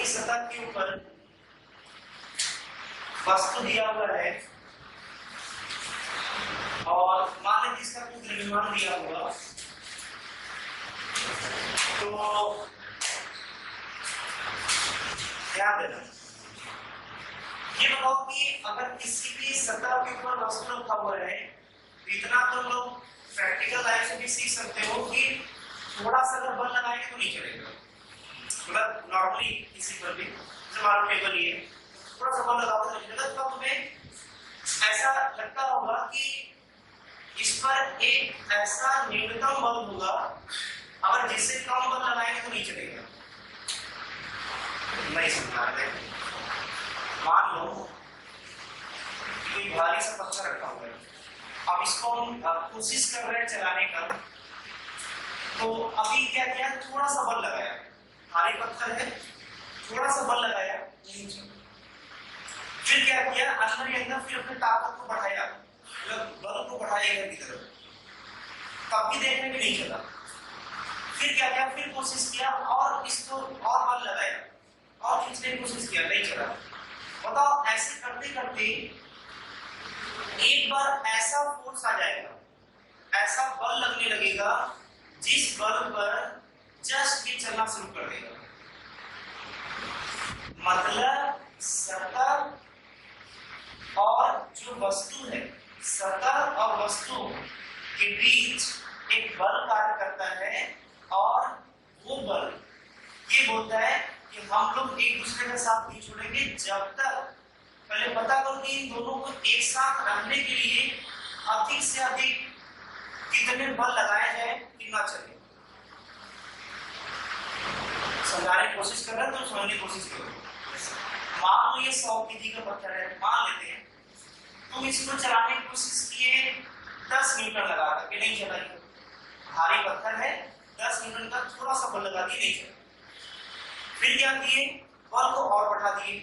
सतह के ऊपर वस्तु दिया हुआ है और मान लीजिए इसका कुछ द्रव्यमान दिया हुआ, तो ध्यान देना, ये बताओ कि अगर किसी भी सतह के ऊपर वस्तु रखा हुआ है तो इतना तो लोग प्रैक्टिकल लाइफ से भी सीख सकते हो कि थोड़ा सा अगर बल लगाएंगे तो नहीं चलेगा। मतलब नॉर्मली किसी पर भी जब टेबल ये थोड़ा सा बल लगाओ तो चलेगा, तो तुम्हें ऐसा लगता होगा कि इस पर एक ऐसा न्यूनतम बल होगा अगर जिससे कम बल लगाएंगे तो नहीं चलेगा। नहीं समझा रहे? मान लो कोई भारी सा पत्थर रखा हुआ है, अब इसको हम कोशिश कर रहे हैं चलाने का, तो अभी क्या किया, थोड़ा सा बल लगाया, भारी पत्थर है, थोड़ा सा बल लगाया, नहीं चला। फिर क्या किया, अंदर ही अंदर फिर अपनी ताकत को बढ़ाया, मतलब बल को बढ़ाया इधर की तरफ, तब भी देखने में नहीं चला। फिर क्या किया, फिर कोशिश किया और इसको और बल लगाया और खींचने की कोशिश किया, नहीं चला। बताओ ऐसे करते करते एक बार ऐसा फोर्स आ जाएगा, ऐसा बल लगने लगेगा जिस बल पर जस्ट ये चलना शुरू कर देगा। मतलब सतह और जो वस्तु है, सतह और वस्तु के बीच एक बल कार्य करता है और वो बल ये बोलता है कि हम लोग एक दूसरे का साथ नहीं छोड़ेंगे जब तक, पहले पता करो कि इन दोनों को एक साथ रखने के लिए अधिक से अधिक कितने बल लगाया जाए, कितना चले। समझाने की कोशिश कर रहे हैं तो समझने की कोशिश करो। मान लो ये 100 kg का पत्थर है, मान लेते हैं, तुम इसको चलाने की कोशिश किए 10 न्यूटन लगा करके, नहीं चला। भारी पत्थर है, 10 न्यूटन का थोड़ा सा बल लगा दिए, नहीं चला। फिर क्या किए, बल को और बढ़ा दिए,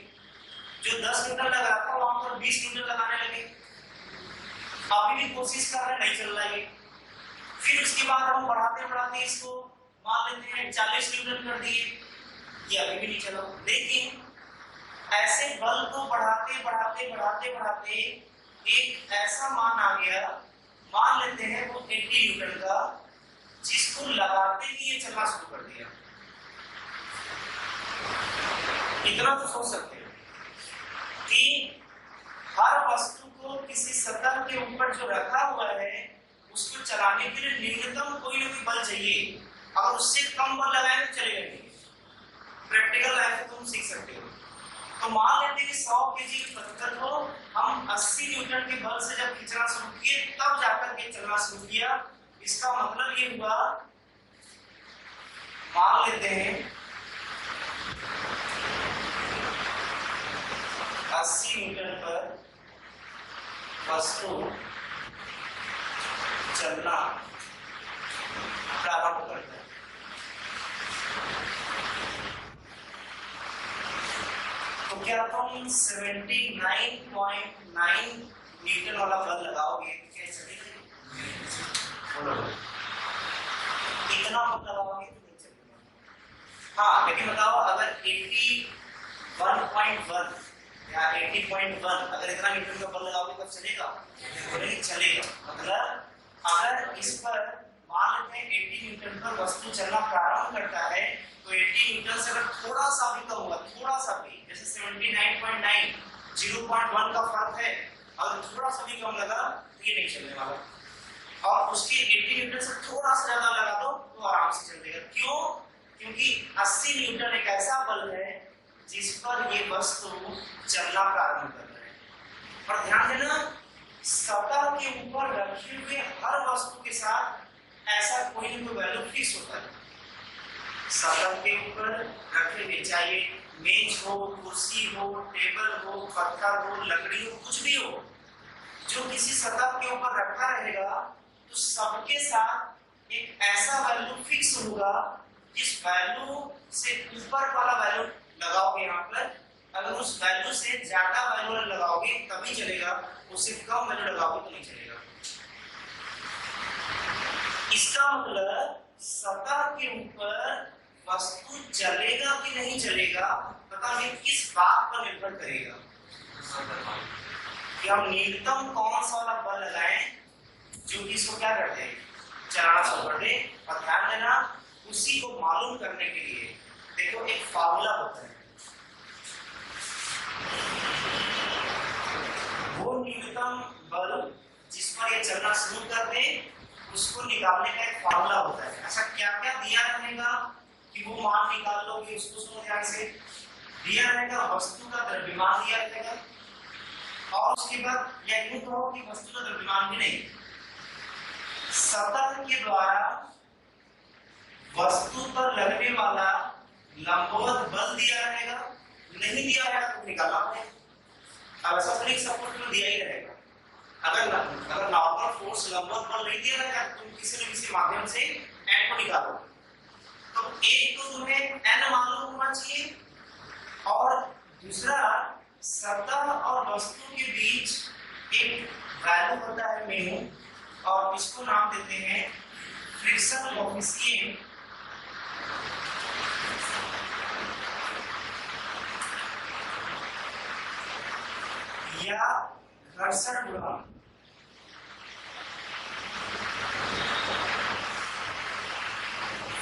जो 10 न्यूटन लगा था वहां पर 20 न्यूटन लगाने लगे, अभी भी कोशिश कर रहे, नहीं चल रहा है। फिर उसके बाद हम बढ़ाते बढ़ाते इसको मान लेते हैं 40 न्यूटन कर दिए, ये अभी भी नहीं चला। लेकिन ऐसे बल को बढ़ाते बढ़ाते बढ़ाते बढ़ाते एक ऐसा मान आ गया, मान लेते हैं वो 80 न्यूटन का, जिसको लगाते ही ये चलना शुरू कर दिया। इतना तो सोच सकते हो कि हर वस्तु को किसी सतह के ऊपर जो रखा हुआ है उसको चलाने के लिए न्यूनतम कोई ना कोई बल चाहिए, अगर उससे कम बल लगाए तो चलेगा नहीं। प्रैक्टिकल लाइफ में तुम सीख सकते हो। तो मान लेते हैं कि 100 kg के पत्थर को हम 80 न्यूटन के बल से जब खींचना शुरू किए तब जाकर के चलना शुरू किया। इसका मतलब ये हुआ, मान लेते हैं 80 न्यूटन पर वस्तु चलना प्रारंभ करता है। तो क्या तुम 79.9 न्यूटन वाला बल लगाओगे, क्या चलेगा? इतना बल लगाओगे तो नहीं चलेगा। हाँ, लेकिन बताओ अगर 81.1 या 80.1 अगर इतना न्यूटन का बल लगाओगे तब चलेगा? नहीं चलेगा। मतलब अगर इस पर मान लेते हैं 80 न्यूटन पर वस्तु चलना प्रारंभ करता है, तो 80 न्यूटन से अगर थोड़ा सा भी कम होगा, थोड़ा सा भी, जैसे 79.9 0.1 का फर्क है, अगर थोड़ा सा भी कम लगा तो ये नहीं चलने वाला। और उसके 80 न्यूटन से थोड़ा सा ज्यादा लगा दो तो आराम से चलेगा। क्यों? क्योंकि 80 न्यूटन एक ऐसा बल है जिस पर ये वस्तु चलना प्रारंभ कर रहा है। और ध्यान देना, सतह के ऊपर रखे हुए हर वस्तु के साथ ऐसा कोई ना कोई वैल्यू फिक्स होता है। सतह के ऊपर रखे हुए, चाहे मेज हो, कुर्सी हो, टेबल हो, पत्थर हो, लकड़ी हो, कुछ भी हो, जो किसी सतह के ऊपर रखा रहेगा तो सबके साथ एक ऐसा वैल्यू फिक्स होगा, जिस वैल्यू से ऊपर वाला वैल्यू लगाओगे यहाँ पर, अगर उस वैल्यू से ज्यादा वैल्यू लगाओगे तभी चलेगा, उससे कम वैल्यू लगाओगे तो नहीं चलेगा। इसका मतलब सतह के ऊपर वस्तु चलेगा कि नहीं चलेगा, आपका भी किस बात पर निर्भर करेगा कि हम न्यूनतम कौन सा वाला बल लगाएं जो कि इसको क्या करते हैं, चलाना शुरू कर दे। और ध्यान देना, उसी को मालूम करने के लिए देखो एक फार्मूला होता है, वो न्यूनतम बल जिस पर ये चलना शुरू कर दे उसको निकालने का एक फार्मूला होता है। अच्छा, क्या क्या दिया रहेगा कि वो मान निकाल लोगे, उसको सुनो ध्यान से। दिया रहेगा वस्तु का द्रव्यमान दिया रहेगा, और उसके बाद या यूं कहो कि वस्तु का द्रव्यमान भी नहीं, सतह के द्वारा वस्तु पर लगने वाला लंबवत बल दिया रहेगा। नहीं दिया रहेगा तो निकालना पड़ेगा। अब ऐसा थोड़ी सब कुछ दिया ही रहेगा। अगर नॉर्मल फोर्स लंबवत बल नहीं दिया रहेगा तो तुम किसी न किसी माध्यम से n को निकालो। तो एक तो तुम्हें n मालूम होना चाहिए, और दूसरा सतह और वस्तु के बीच एक वैल्यू होता है म्यू, और इसको नाम देते हैं फ्रिक्शन कोएफिशिएंट या घर्षण गुणांक।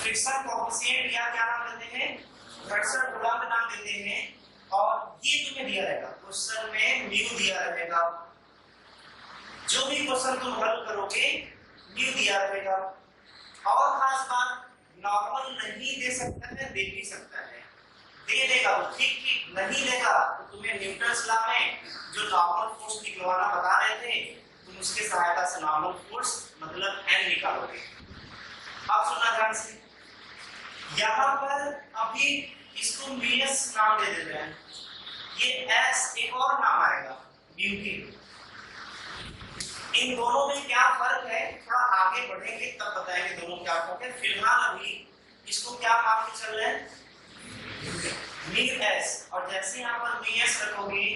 फ्रिक्शन कोएफिशिएंट या क्या नाम देते हैं, घर्षण गुणांक नाम देते हैं। और ये तुम्हें दिया रहेगा क्वेश्चन में, म्यू दिया रहेगा। जो भी क्वेश्चन तुम हल करोगे म्यू दिया रहेगा। और खास बात, नॉर्मल नहीं दे सकता है, दे भी सकता है। दे देगा वो ठीक ठीक, नहीं देगा तो तुम्हें न्यूटन्स लॉ में जो नॉर्मल फोर्स निकलवाना बता रहे थे, तुम उसके सहायता से नॉर्मल फोर्स मतलब n निकालोगे। अब सुनना ध्यान से, यहाँ पर अभी इसको मीएस नाम दे देते हैं, ये s एक और नाम आएगा म्यू की। इन दोनों में क्या फर्क है, थोड़ा आगे बढ़ेंगे तब बताएंगे दोनों क्या फर्क है। फिलहाल अभी इसको क्या मान के चल रहे हैं, म्यू एस। और जैसे यहाँ पर म्यू एस रखोगे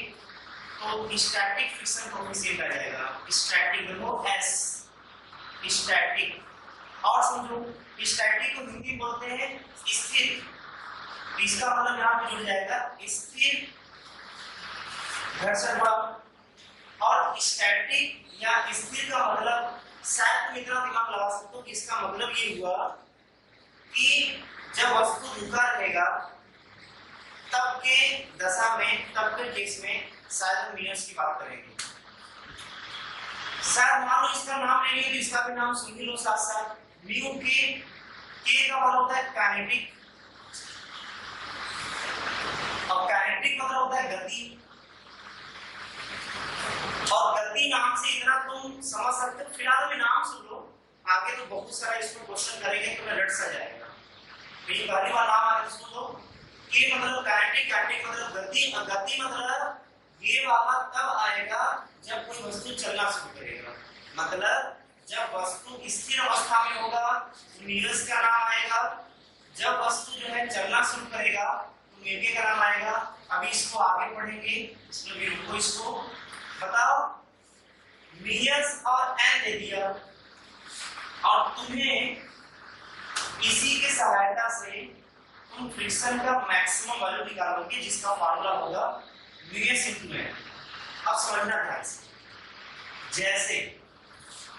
तो स्टैटिक फ्रिक्शन कोएफिशिएंट आ जाएगा। स्टैटिक देखो एस, स्टैटिक। और समझो, स्टैटिक को हिंदी बोलते हैं स्थिर। इसका मतलब यहाँ पे जुड़ जाएगा स्थिर घर्षण बल। और स्टैटिक या स्थिर का मतलब शायद तुम इतना दिमाग लगा सकते हो कि इसका मतलब ये हुआ कि जब वस्तु झुका रहेगा तब के दशा में, तब के केस में शायद हम मिनट्स की बात करेंगे। शायद मान लो इसका नाम ले लिए तो इसका भी नाम सुन लो साथ साथ। म्यू के का मतलब होता है काइनेटिक, और काइनेटिक मतलब होता है गति। और गति नाम से इतना तुम समझ सकते हो। फिलहाल भी नाम सुन लो, आगे तो बहुत सारा इसमें क्वेश्चन करेंगे तो मैं रट सा जाएगा। ये पहली बार नाम आगे सुन लो। के मतलब काइनेटिक, काइनेटिक मतलब गति, और गति मतलब ये वाला तब आएगा जब कोई वस्तु चलना शुरू करेगा। मतलब जब वस्तु स्थिर अवस्था में होगा तो नीरस का नाम आएगा। जब वस्तु जो है चलना शुरू करेगा तो मेके का नाम आएगा। अभी इसको आगे पढ़ेंगे, इसमें भी रुको। इसको बताओ, मीएस और एन दे दिया, और तुम्हें इसी के सहायता से तुम फ्रिक्शन का मैक्सिमम वैल्यू निकालोगे जिसका फार्मूला होगा मीएस इनटू एन। अब समझना ध्यान से, जैसे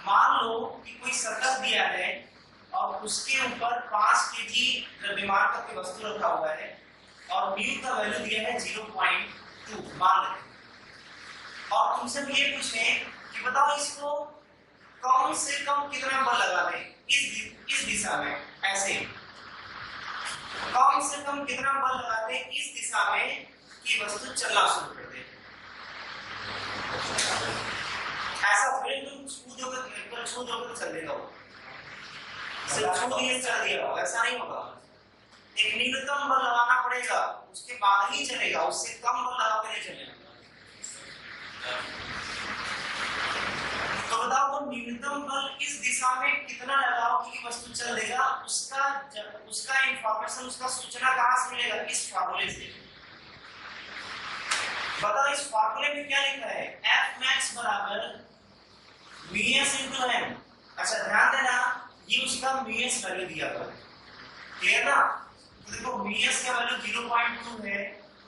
मान लो कि कोई सतह दिया है और उसके ऊपर 5 केजी द्रव्यमान का कोई वस्तु रखा हुआ है, और म्यू का वैल्यू दिया है 0.2 मान लें। और तुमसे ये पूछें कि बताओ इसको कम से कम कितना बल लगा दें इस दिशा में, ऐसे कम से कम कितना बल लगा दें इस दिशा में कि वस्तु चलना शुरू कर दे। ऐसा थोड़ी तुम छू दोगे तो चल देगा वो, सिर्फ छू दिए चल दिया, ऐसा नहीं होगा। एक न्यूनतम बल लगाना पड़ेगा, उसके बाद ही चलेगा, उससे कम बल लगा के नहीं चलेगा। तो बताओ वो न्यूनतम बल इस दिशा में कितना लगाओगे कि वस्तु चल देगा, उसका इंफॉर्मेशन, उसका सूचना कहां से मिलेगा, इस फार्मूले से। बताओ इस फार्मूले में क्या लिखा है, F max बराबर Vs into m। अच्छा ध्यान देना, ये उसका Vs वैल्यू दिया हुआ है, क्लियर ना। तो देखो Vs का वैल्यू 0.2 है,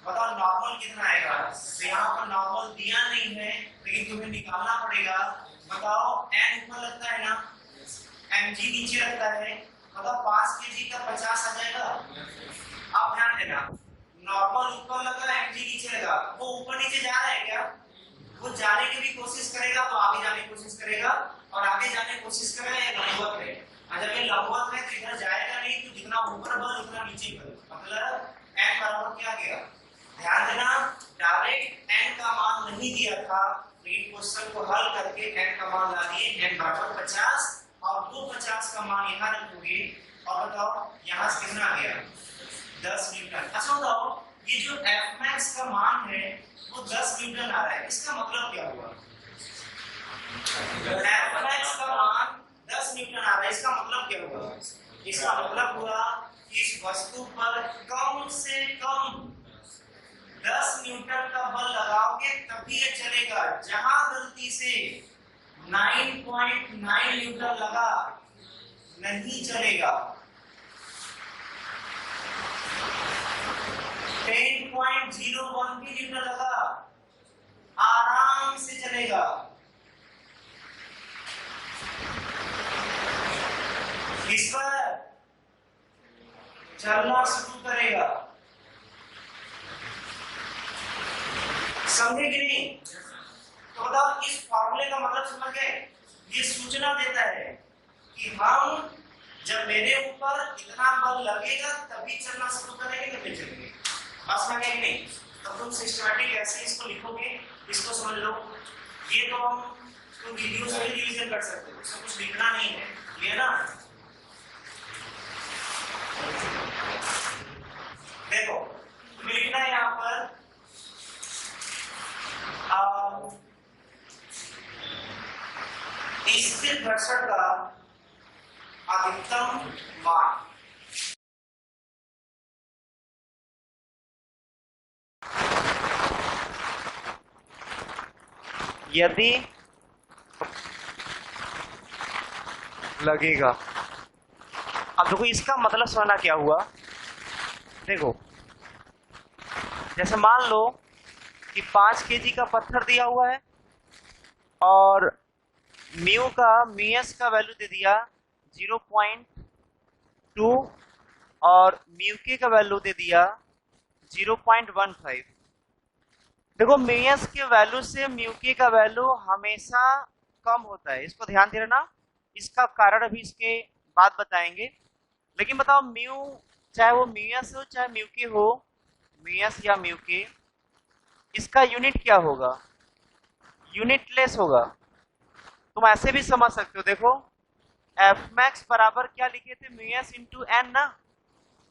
बताओ नॉर्मल कितना आएगा? तो यहाँ पर नॉर्मल दिया नहीं है लेकिन तुम्हें निकालना पड़ेगा। बताओ n ऊपर लगता है ना, mg नीचे लगता है, मतलब 5 kg का 50 आ जाएगा। अब ध्यान देना, नॉर्मल ऊपर लगा mg नीचे लगा, वो ऊपर नीचे जा रहा है क्या? वो जाने की भी कोशिश करेगा तो आगे जाने की कोशिश करेगा, और आगे जाने की कोशिश करेगा ये लंबवत है। जब ये लंबवत है तो इधर जाएगा नहीं, तो जितना ऊपर बल उतना नीचे बल, मतलब n बराबर क्या गया? ध्यान देना, डायरेक्ट n का मान नहीं दिया था, लेकिन क्वेश्चन को हल करके n का मान ला दिए, n बराबर 50, और वो 50 का मान यहाँ रखोगे, और बताओ यहाँ से कितना आ गया? 10 न्यूटन। अच्छा बताओ, ये जो Fmax का मान है वो 10 न्यूटन आ रहा है, इसका मतलब क्या हुआ? Fmax का मान 10 न्यूटन आ रहा है, इसका मतलब क्या हुआ? इसका मतलब हुआ कि इस वस्तु पर कम से कम 10 न्यूटन का बल लगाओगे तभी ये चलेगा। जहां गलती से 9.9 न्यूटन लगा, नहीं चलेगा। 10.01 भी न्यूटन लगा, आराम से चलेगा। इस पर चलना शुरू करेगा। समझे कि नहीं? तो बताओ, इस फॉर्मूले का मतलब समझ गए? ये सूचना देता है कि हम जब मेरे ऊपर इतना बल लगेगा तभी चलना शुरू करेंगे, तभी चलेंगे। बस में नहीं, तो तुम सिस्टमैटिक ऐसे इसको लिखोगे, इसको समझ लो। ये तो तुम वीडियो से भी रिवीजन कर सकते हो, इसमें कुछ लिखना नहीं है, ये ना। देखो तुम्हें लिखना है यहाँ पर स्थिर घर्षण का अधिकतम मान। यदि लगेगा। अब देखो इसका मतलब समझना क्या हुआ। देखो जैसे मान लो कि 5 kg का पत्थर दिया हुआ है और म्यूएस का वैल्यू दे दिया 0.2 और म्यूके का वैल्यू दे दिया 0.15। देखो म्यूएस के वैल्यू से म्यूके का वैल्यू हमेशा कम होता है, इसको ध्यान दे रहा। इसका कारण अभी इसके बाद बताएंगे। लेकिन बताओ म्यू, चाहे वो म्यूएस हो चाहे म्यूके हो, म्यूएस या म्यूके, इसका यूनिट क्या होगा? यूनिटलेस होगा। तुम ऐसे भी समझ सकते हो। देखो Fmax बराबर क्या लिखे थे? म्यूएस इंटू एन ना।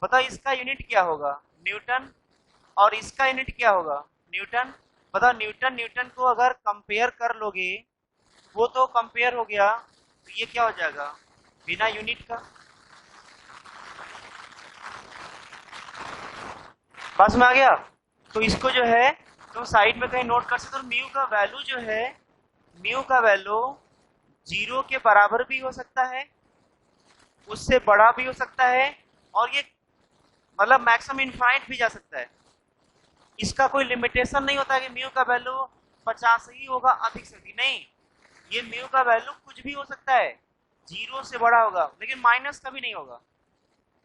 बताओ इसका यूनिट क्या होगा? न्यूटन। और इसका यूनिट क्या होगा? न्यूटन। बताओ न्यूटन न्यूटन को अगर कंपेयर कर लोगे, वो तो कंपेयर हो गया, तो ये क्या हो जाएगा? बिना यूनिट का। पास में आ गया? तो इसको जो है तो साइड में कहीं नोट कर सकते हो। म्यू का वैल्यू जो है, म्यू का वैल्यू 0 के बराबर भी हो सकता है, उससे बड़ा भी हो सकता है, और ये मतलब मैक्सिमम इनफाइनाइट भी जा सकता है। इसका कोई लिमिटेशन नहीं होता कि म्यू का वैल्यू 50 ही होगा, अधिक से अधिक नहीं। ये म्यू का वैल्यू कुछ भी हो सकता है, 0 से बड़ा होगा, लेकिन माइनस कभी नहीं होगा।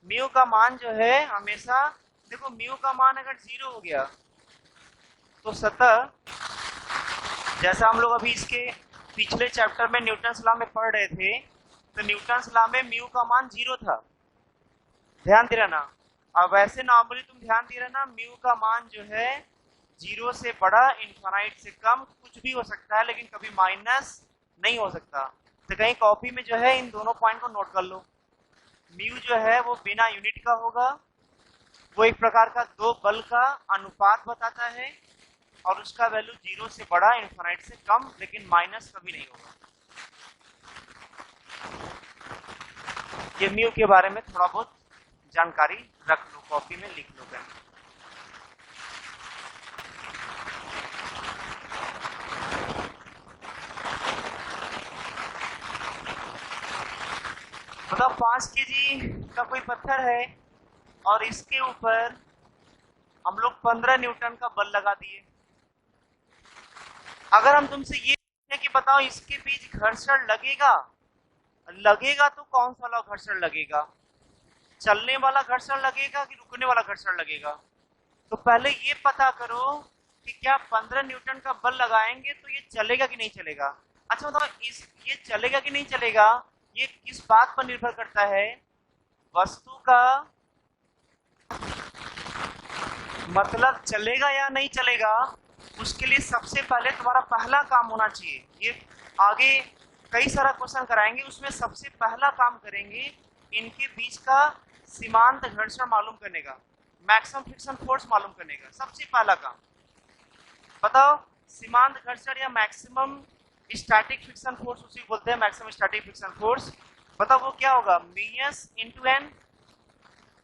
म्यू का मान जो है हमेशा, देखो म्यू का मान अगर 0 हो गया तो सतह, जैसा हम लोग अभी इसके पिछले चैप्टर में न्यूटन लॉ में पढ़ रहे थे, तो न्यूटन लॉ में म्यू का मान 0 था, ध्यान दे रहना। अब वैसे नॉर्मली तुम ध्यान दे रहना, म्यू का मान जो है 0 से बड़ा, इनफाइनाइट से कम, कुछ भी हो सकता है, लेकिन कभी माइनस नहीं हो सकता। तो कहीं कॉपी में जो है इन दोनों पॉइंट को नोट कर लो। म्यू जो है वो बिना यूनिट का होगा, वो एक प्रकार का दो बल का अनुपात बताता है, और उसका वैल्यू 0 से बड़ा, इनफाइनाइट से कम, लेकिन माइनस कभी नहीं होगा। ये म्यू के बारे में थोड़ा बहुत जानकारी रख लो, कॉपी में लिख लो। मतलब 5 kg का कोई पत्थर है और इसके ऊपर हम लोग 15 न्यूटन का बल लगा दिए। अगर हम तुमसे ये पूछे कि बताओ इसके बीच घर्षण लगेगा, लगेगा तो कौन सा वाला घर्षण लगेगा, चलने वाला घर्षण लगेगा कि रुकने वाला घर्षण लगेगा? तो पहले ये पता करो कि क्या 15 न्यूटन का बल लगाएंगे तो ये चलेगा कि नहीं चलेगा। अच्छा बताओ ये चलेगा कि नहीं चलेगा, ये किस बात पर निर्भर करता है? वस्तु का मतलब चलेगा या नहीं चलेगा, उसके लिए सबसे पहले तुम्हारा पहला काम होना चाहिए, ये आगे कई सारा क्वेश्चन कराएंगे, उसमें सबसे पहला काम करेंगे इनके बीच का सीमांत घर्षण मालूम करने का, मैक्सिमम फ्रिक्शन फोर्स मालूम करने का सबसे पहला काम। बताओ सीमांत घर्षण या मैक्सिमम स्टैटिक फ्रिक्शन फोर्स, उसी को बोलते हैं मैक्सिमम स्टैटिक फ्रिक्शन फोर्स। बताओ वो क्या होगा, मीएस इंटू एन।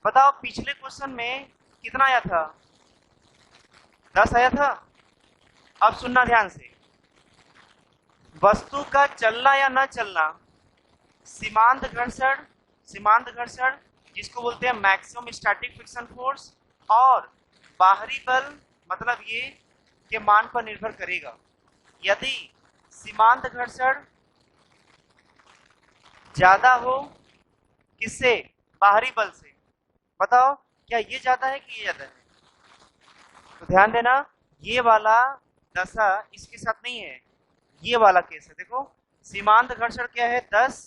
बताओ पिछले क्वेश्चन में कितना आया था, 10 आया था। अब सुनना ध्यान से, वस्तु का चलना या न चलना, सीमांत घर्षण, सीमांत घर्षण जिसको बोलते हैं मैक्सिमम स्टैटिक फ्रिक्शन फोर्स, और बाहरी बल मतलब ये के मान पर निर्भर करेगा। यदि सीमांत घर्षण ज्यादा हो किससे, बाहरी बल से, बताओ क्या ये ज्यादा है कि ये ज्यादा है? तो ध्यान देना ये वाला दशा इसके साथ नहीं है, ये वाला केस है। देखो सीमांत घर्षण क्या है 10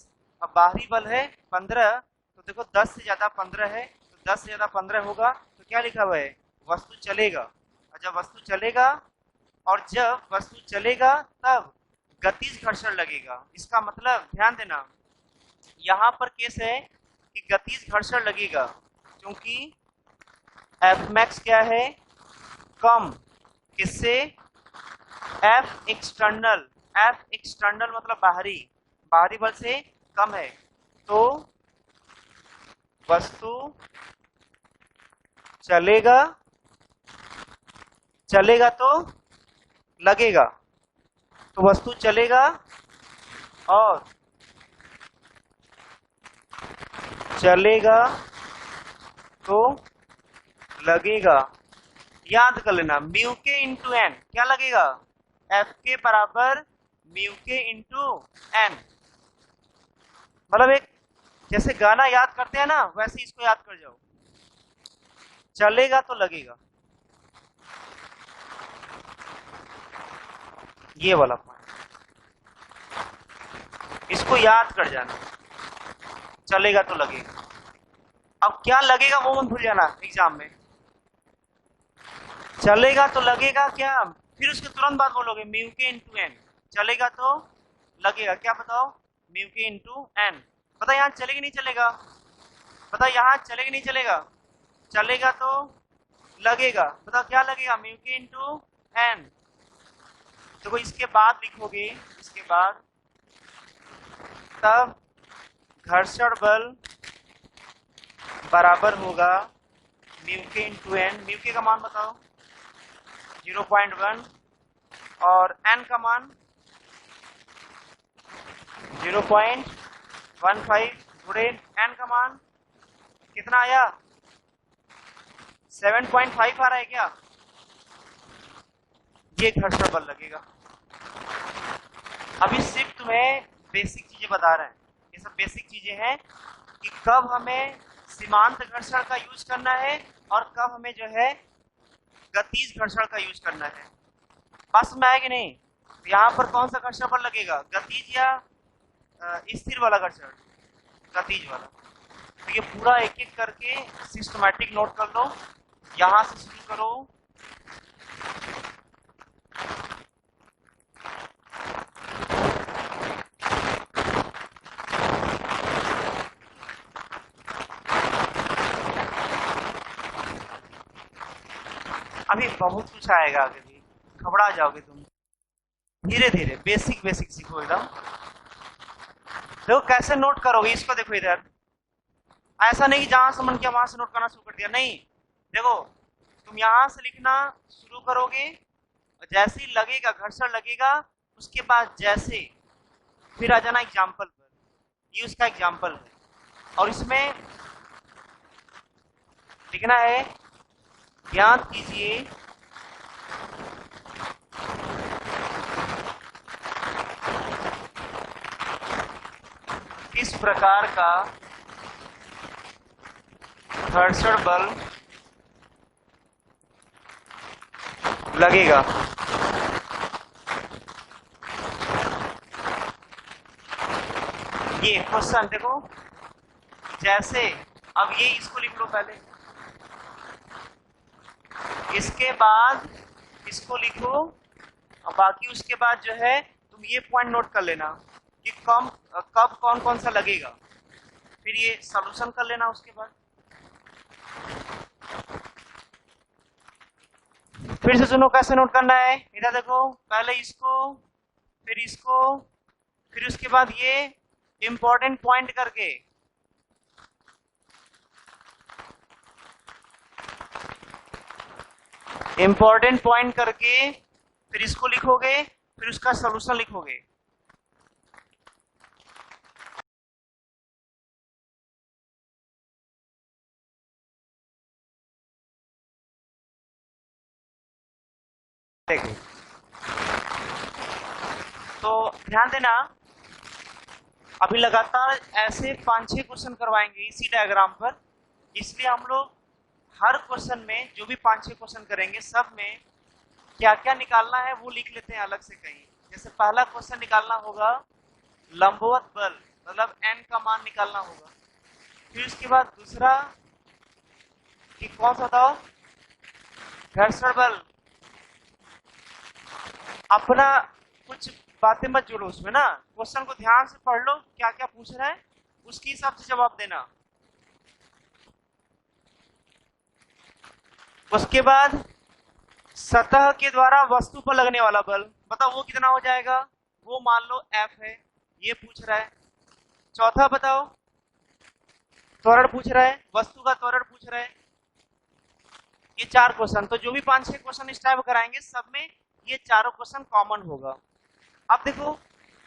और बाहरी बल है 15, तो देखो 10 से ज्यादा 15 है, तो 10 से ज्यादा 15 होगा तो क्या लिखा हुआ है, वस्तु चलेगा। और जब वस्तु चलेगा, और जब वस्तु चलेगा तब गतिज घर्षण लगेगा। इसका मतलब ध्यान देना यहाँ पर केस है कि गतिज घर्षण लगेगा, क्योंकि एफ मैक्स क्या है, कम किससे, एफ एक्सटर्नल, एफ एक्सटर्नल मतलब बाहरी, बाहरी बल से कम है, तो वस्तु चलेगा, चलेगा तो लगेगा, तो वस्तु चलेगा और चलेगा तो लगेगा। याद कर लेना म्यू के इंटू एन क्या लगेगा, एफ के बराबर म्यू के इंटू एन। मतलब एक जैसे गाना याद करते हैं ना, वैसे इसको याद कर जाओ, चलेगा तो लगेगा, ये वाला पॉइंट इसको याद कर जाना, चलेगा तो लगेगा। अब क्या लगेगा वो मत भूल जाना एग्जाम में, चलेगा तो लगेगा क्या, फिर उसके तुरंत बाद बोलोगे म्यू के इंटू एन, चलेगा तो लगेगा, क्या बताओ, म्यू के इंटू एन। पता यहाँ चलेगा नहीं चलेगा, पता यहाँ चलेगा नहीं चलेगा, चलेगा तो लगेगा, पता क्या लगेगा, म्यू के इंटू एन। देखो इसके बाद लिखोगे, इसके बाद तब घर्षण बल बराबर होगा म्यू के इंटू एन। म्यू के का मान बताओ 0.1 और एन का मान 0.15 गुणे एन का मान कितना आया, 7.5 आ रहा है क्या, ये घर्षण बल लगेगा। अभी सिर्फ तुम्हें बेसिक चीजें बता रहे हैं, ये सब बेसिक चीजें हैं कि कब हमें सीमांत घर्षण का यूज करना है और कब हमें जो है गतिज घर्षण का यूज करना है। बात समझ में आया कि नहीं? यहाँ पर कौन सा घर्षण बल लगेगा, गतिज या स्थिर वाला घर्षण, गतिज वाला। तो ये पूरा एक एक करके सिस्टमैटिक नोट कर लो, यहाँ से शुरू करो, अभी बहुत कुछ आएगा आगे भी, घबरा जाओगे तुम। धीरे धीरे बेसिक बेसिक सीखो एकदम। देखो कैसे नोट करोगे इसको, देखो इधर ऐसा नहीं कि जहां से मन किया वहां से नोट करना शुरू कर दिया, नहीं। देखो तुम यहां से लिखना शुरू करोगे, जैसे ही लगेगा घर्षण लगेगा उसके बाद जैसे फिर आ जाना एग्जाम्पल पर, ये उसका एग्जाम्पल है। और इसमें लिखना है ज्ञात कीजिए किस प्रकार का घर्षण बल लगेगा। ये क्वेश्चन देखो, जैसे अब ये इसको लिख लो पहले, इसके बाद इसको लिखो, और बाकी उसके बाद जो है तुम ये पॉइंट नोट कर लेना कि कब कौन कौन सा लगेगा, फिर ये सॉल्यूशन कर लेना उसके बाद। फिर से सुनो कैसे नोट करना है। इधर देखो, पहले इसको, फिर इसको, फिर उसके बाद ये इंपॉर्टेंट पॉइंट करके, इंपॉर्टेंट पॉइंट करके फिर इसको लिखोगे, फिर उसका सॉल्यूशन लिखोगे। तो ध्यान देना, अभी लगातार ऐसे 5-6 क्वेश्चन करवाएंगे इसी डायग्राम पर, इसलिए हम लोग हर क्वेश्चन में जो भी 5-6 क्वेश्चन करेंगे सब में क्या क्या निकालना है वो लिख लेते हैं अलग से कहीं। जैसे पहला क्वेश्चन निकालना होगा लंबवत बल, मतलब n का मान निकालना होगा। फिर उसके बाद दूसरा कि कौन सा था, घर्षण बल। अपना कुछ बातें मत जोड़ो उसमें ना, क्वेश्चन को ध्यान से पढ़ लो क्या क्या पूछ रहा है, उसके हिसाब से जवाब देना। उसके बाद सतह के द्वारा वस्तु पर लगने वाला बल, बताओ वो कितना हो जाएगा, वो मान लो F है, ये पूछ रहा है। चौथा बताओ, त्वरण पूछ रहा है, वस्तु का त्वरण पूछ रहा है। ये 4 क्वेश्चन, तो जो भी 5-6 क्वेश्चन इस टाइप कराएंगे सब में ये चारों क्वेश्चन कॉमन होगा। अब देखो,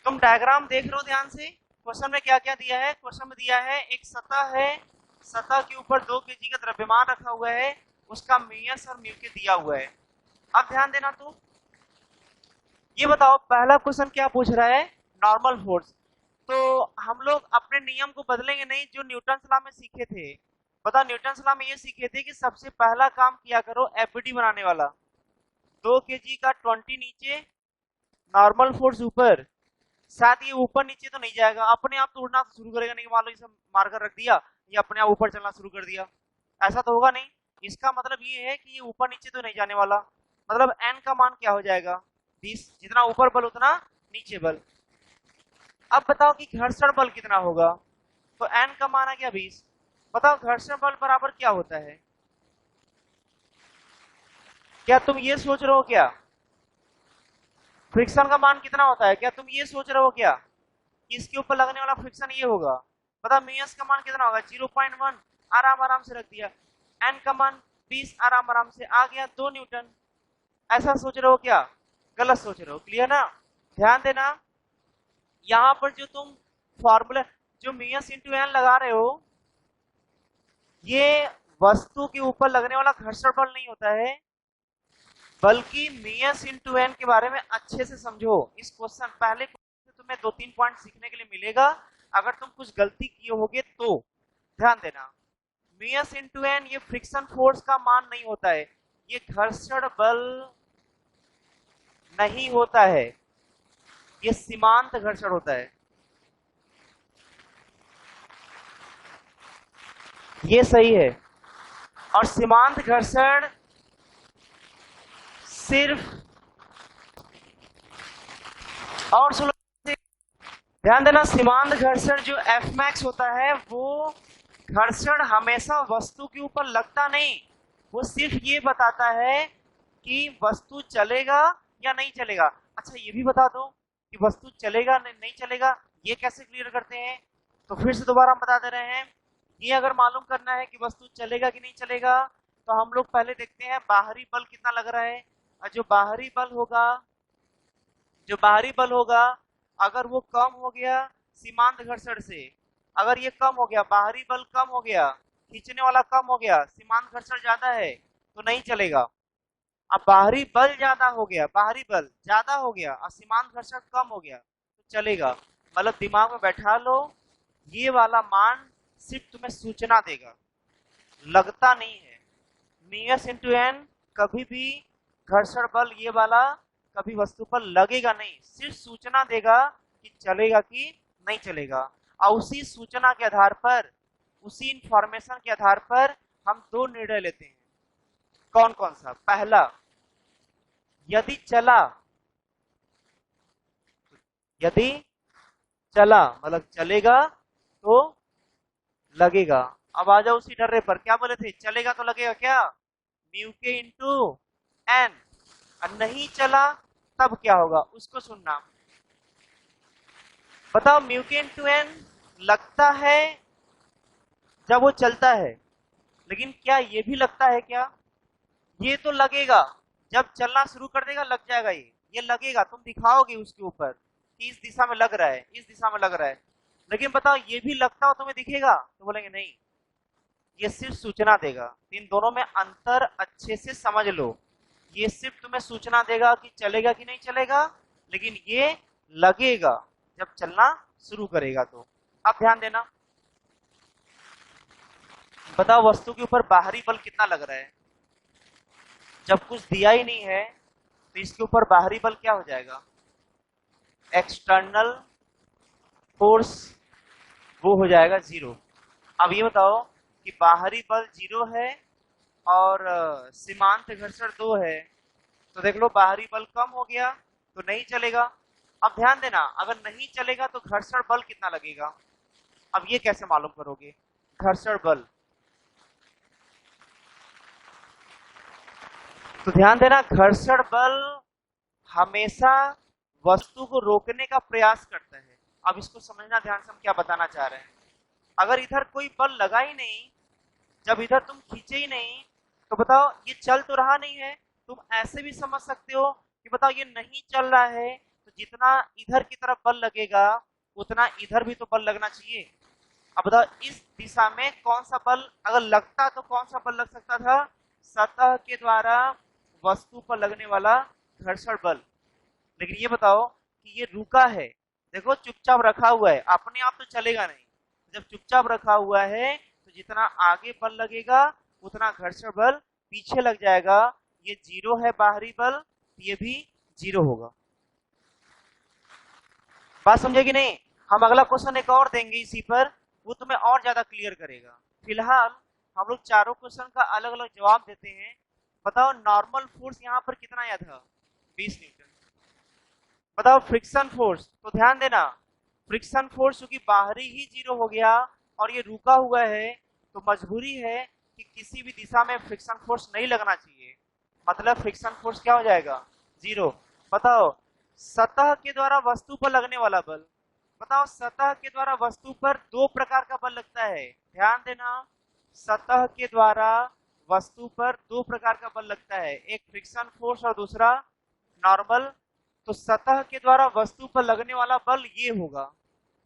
तुम डायग्राम देख रहे हो ध्यान से, क्वेश्चन में क्या क्या दिया है। क्वेश्चन में दिया है एक सतह है, सतह के ऊपर 2 kg का द्रव्यमान रखा हुआ है, उसका म्यूएस और म्यू के दिया हुआ है। अब ध्यान देना, तो ये बताओ पहला क्वेश्चन क्या पूछ रहा है, नॉर्मल फोर्स। तो हम लोग अपने नियम को बदलेंगे नहीं, जो न्यूटन लॉ में सीखे थे। बताओ, न्यूटन लॉ में ये सीखे थे कि सबसे पहला काम किया करो एफबीडी बनाने वाला, 2 kg का 20 नीचे, नॉर्मल फोर्स ऊपर। साथ ये ऊपर नीचे तो नहीं जाएगा, अपने आप तो उड़ना शुरू करेगा नहीं, मान लो इसे मारकर रख दिया, ये अपने आप ऊपर चलना शुरू कर दिया, ऐसा तो होगा नहीं। इसका मतलब ये है कि ये ऊपर नीचे तो नहीं जाने वाला, मतलब n का मान क्या हो जाएगा 20, जितना ऊपर बल उतना नीचे बल। अब बताओ कि घर्षण बल कितना होगा, तो n का मान आ गया 20। बताओ घर्षण बल बराबर क्या होता है, क्या तुम ये सोच रहे हो क्या फ्रिक्शन का मान कितना होता है, क्या तुम ये सोच रहे हो क्या कि इसके ऊपर लगने वाला फ्रिक्शन ये होगा। पता म्यूएस का मान कितना होगा 0.1, आराम आराम से रख दिया। एन का मान 20, आराम आराम से आ गया 2 न्यूटन। ऐसा सोच रहे हो क्या, गलत सोच रहे हो, क्लियर ना। ध्यान देना, यहाँ पर जो तुम फॉर्मूला जो म्यूएस इंटू एन लगा रहे हो, ये वस्तु के ऊपर लगने वाला घर्षण बल नहीं होता है, बल्कि म्यूएस इंटू एन के बारे में अच्छे से समझो। इस क्वेश्चन पहले तुम्हें 2-3 पॉइंट सीखने के लिए मिलेगा, अगर तुम कुछ गलती किए होगे तो ध्यान देना। म्यूएस इंटू एन ये फ्रिक्शन फोर्स का मान नहीं होता है, ये घर्षण बल नहीं होता है, ये सीमांत घर्षण होता है। ये सही है। और सीमांत घर्षण सिर्फ, और सुनो ध्यान देना, सीमांत घर्षण जो एफ मैक्स होता है वो घर्षण हमेशा वस्तु के ऊपर लगता नहीं, वो सिर्फ ये बताता है कि वस्तु चलेगा या नहीं चलेगा। अच्छा ये भी बता दो कि वस्तु चलेगा नहीं चलेगा, ये कैसे क्लियर करते हैं, तो फिर से दोबारा हम बता दे रहे हैं। ये अगर मालूम करना है कि वस्तु चलेगा कि नहीं चलेगा, तो हम लोग पहले देखते हैं बाहरी बल कितना लग रहा है। और जो बाहरी बल होगा अगर वो कम हो गया सीमांत घर्षण से, अगर ये कम हो गया, बाहरी बल कम हो गया, खींचने वाला कम हो गया, सीमांत घर्षण ज्यादा है, तो नहीं चलेगा। अब बाहरी बल ज्यादा हो गया, बाहरी बल ज्यादा हो गया और सीमांत घर्षण कम हो गया तो चलेगा। मतलब दिमाग में बैठा लो, ये वाला मान सिर्फ तुम्हें सूचना देगा, लगता नहीं है। म्यूएस इंटू एन कभी भी घर्षण बल ये वाला कभी वस्तु पर लगेगा नहीं, सिर्फ सूचना देगा कि चलेगा कि नहीं चलेगा। और उसी सूचना के आधार पर, उसी इंफॉर्मेशन के आधार पर हम दो निर्णय लेते हैं। कौन कौन सा? पहला, यदि चला, यदि चला मतलब चलेगा तो लगेगा। अब आ जाओ उसी डर्रे पर, क्या बोले थे? चलेगा तो लगेगा क्या? म्यू के इंटू एन। और नहीं चला तब क्या होगा उसको सुनना। बताओ, म्यू के इंटू एन लगता है जब वो चलता है, लेकिन क्या ये भी लगता है क्या? ये तो लगेगा, जब चलना शुरू कर देगा लग जाएगा। ये लगेगा, तुम दिखाओगे उसके ऊपर कि इस दिशा में लग रहा है, इस दिशा में लग रहा है। लेकिन बताओ ये भी लगता हो तुम्हें दिखेगा? तो बोलेंगे नहीं, ये सिर्फ सूचना देगा। इन दोनों में अंतर अच्छे से समझ लो। ये सिर्फ तुम्हें सूचना देगा कि चलेगा कि नहीं चलेगा, लेकिन ये लगेगा जब चलना शुरू करेगा। तो अब ध्यान देना, बताओ वस्तु के ऊपर बाहरी बल कितना लग रहा है? जब कुछ दिया ही नहीं है तो इसके ऊपर बाहरी बल क्या हो जाएगा? एक्सटर्नल फोर्स, वो हो जाएगा 0। अब ये बताओ कि बाहरी बल 0 है और सीमांत घर्षण 2 है, तो देख लो बाहरी बल कम हो गया तो नहीं चलेगा। अब ध्यान देना, अगर नहीं चलेगा तो घर्षण बल कितना लगेगा? अब ये कैसे मालूम करोगे? घर्षण बल, तो ध्यान देना, घर्षण बल हमेशा वस्तु को रोकने का प्रयास करता है। अब इसको समझना ध्यान से, हम क्या बताना चाह रहे हैं। अगर इधर कोई बल लगा ही नहीं, जब इधर तुम खींचे ही नहीं, तो बताओ ये चल तो रहा नहीं है। तुम ऐसे भी समझ सकते हो कि बताओ ये नहीं चल रहा है, तो जितना इधर की तरफ बल लगेगा उतना इधर भी तो बल लगना चाहिए। अब बताओ इस दिशा में कौन सा बल अगर लगता तो कौन सा बल लग सकता था? सतह के द्वारा वस्तु पर लगने वाला घर्षण बल। लेकिन ये बताओ कि ये रुका है, देखो चुपचाप रखा हुआ है, अपने आप तो चलेगा नहीं। जब चुपचाप रखा हुआ है तो जितना आगे बल लगेगा उतना घर्षण बल पीछे लग जाएगा। ये 0 है बाहरी बल, ये भी 0 होगा। बात समझे कि नहीं? हम अगला क्वेश्चन एक और देंगे इसी पर, वो तुम्हें और ज्यादा क्लियर करेगा। फिलहाल हम लोग चारों क्वेश्चन का अलग अलग जवाब देते हैं। बताओ नॉर्मल फोर्स यहाँ पर कितना आया था? 20 न्यूटन। बताओ फ्रिक्शन फोर्स, तो ध्यान देना, फ्रिक्शन फोर्स चूंकि बाहरी ही 0 हो गया और ये रुका हुआ है, तो मजबूरी है कि किसी भी दिशा में फ्रिक्शन फोर्स नहीं लगना चाहिए। मतलब फ्रिक्शन फोर्स क्या हो जाएगा? 0। बताओ सतह के द्वारा वस्तु पर लगने वाला बल, बताओ सतह के द्वारा वस्तु पर दो प्रकार का बल लगता है। ध्यान देना, सतह के द्वारा वस्तु पर दो प्रकार का बल लगता है, एक फ्रिक्शन फोर्स और दूसरा नॉर्मल। तो सतह के द्वारा वस्तु पर लगने वाला बल ये होगा,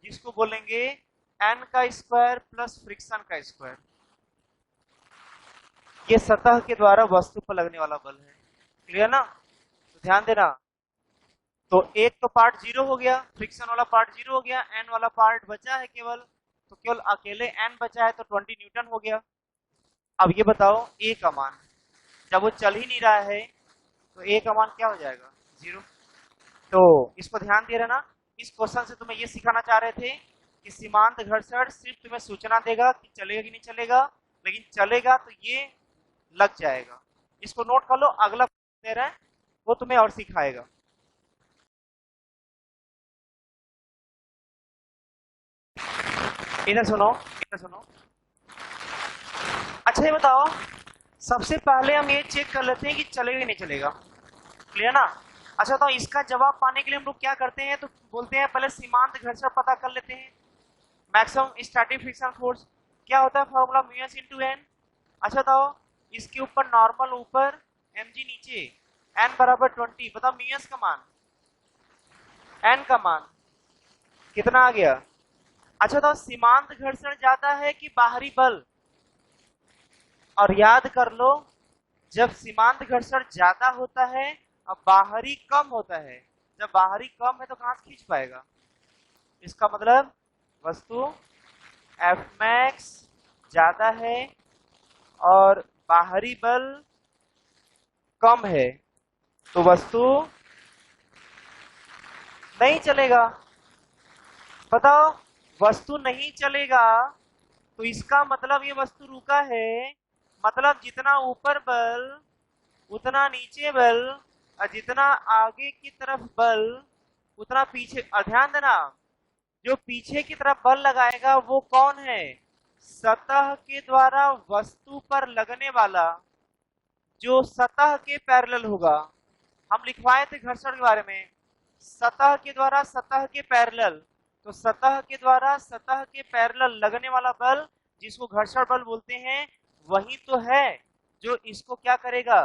जिसको बोलेंगे एन का स्क्वायर प्लस फ्रिक्शन का स्क्वायर। ये सतह के द्वारा वस्तु पर लगने वाला बल है। क्लियर ना? तो ध्यान देना, तो एक तो पार्ट 0 हो गया, फ्रिक्शन वाला पार्ट 0 हो गया, एन वाला पार्ट बचा है केवल, तो केवल अकेले एन बचा है, तो 20 न्यूटन हो गया। अब ये बताओ ए का मान, जब वो चल ही नहीं रहा है तो ए का मान क्या हो जाएगा? 0। तो इसको ध्यान दे रहना। इस क्वेश्चन से तुम्हें ये सिखाना चाह रहे थे कि सीमांत घर्षण सिर्फ तुम्हें सूचना देगा कि चलेगा कि नहीं चलेगा, लेकिन चलेगा तो ये लग जाएगा। इसको नोट कर लो, अगला दे रहा है वो तुम्हें और सिखाएगा। इधर सुनो, इधर सुनो। अच्छा ये बताओ, सबसे पहले हम ये चेक कर लेते हैं कि चलेगा नहीं चलेगा। क्लियर ना? अच्छा तो इसका जवाब पाने के लिए हम लोग क्या करते हैं, तो बोलते हैं पहले सीमांत घर्षण पता कर लेते हैं। मैक्सिमम स्टैटिक फ्रिक्शन फोर्स क्या होता है? Formula mu S into N. अच्छा तो इसके ऊपर नॉर्मल ऊपर, mg नीचे, n बराबर 20। बताओ म्यू एस का मान, n का मान कितना आ गया? अच्छा तो सीमांत घर्षण ज्यादा है कि बाहरी बल? और याद कर लो जब सीमांत घर्षण ज्यादा होता है और बाहरी कम होता है। जब बाहरी कम है तो कहां से खींच पाएगा? इसका मतलब वस्तु F max ज्यादा है और बाहरी बल कम है तो वस्तु नहीं चलेगा। बताओ, वस्तु नहीं चलेगा तो इसका मतलब ये वस्तु रुका है, मतलब जितना ऊपर बल उतना नीचे बल और जितना आगे की तरफ बल उतना पीछे। ध्यान देना, जो पीछे की तरफ बल लगाएगा वो कौन है? सतह के द्वारा वस्तु पर लगने वाला, जो सतह के पैरेलल होगा। हम लिखवाए थे घर्षण के बारे में, सतह के द्वारा सतह के पैरेलल। तो सतह के द्वारा सतह के पैरेलल लगने वाला बल जिसको घर्षण बल बोलते हैं, वही तो है जो इसको क्या करेगा?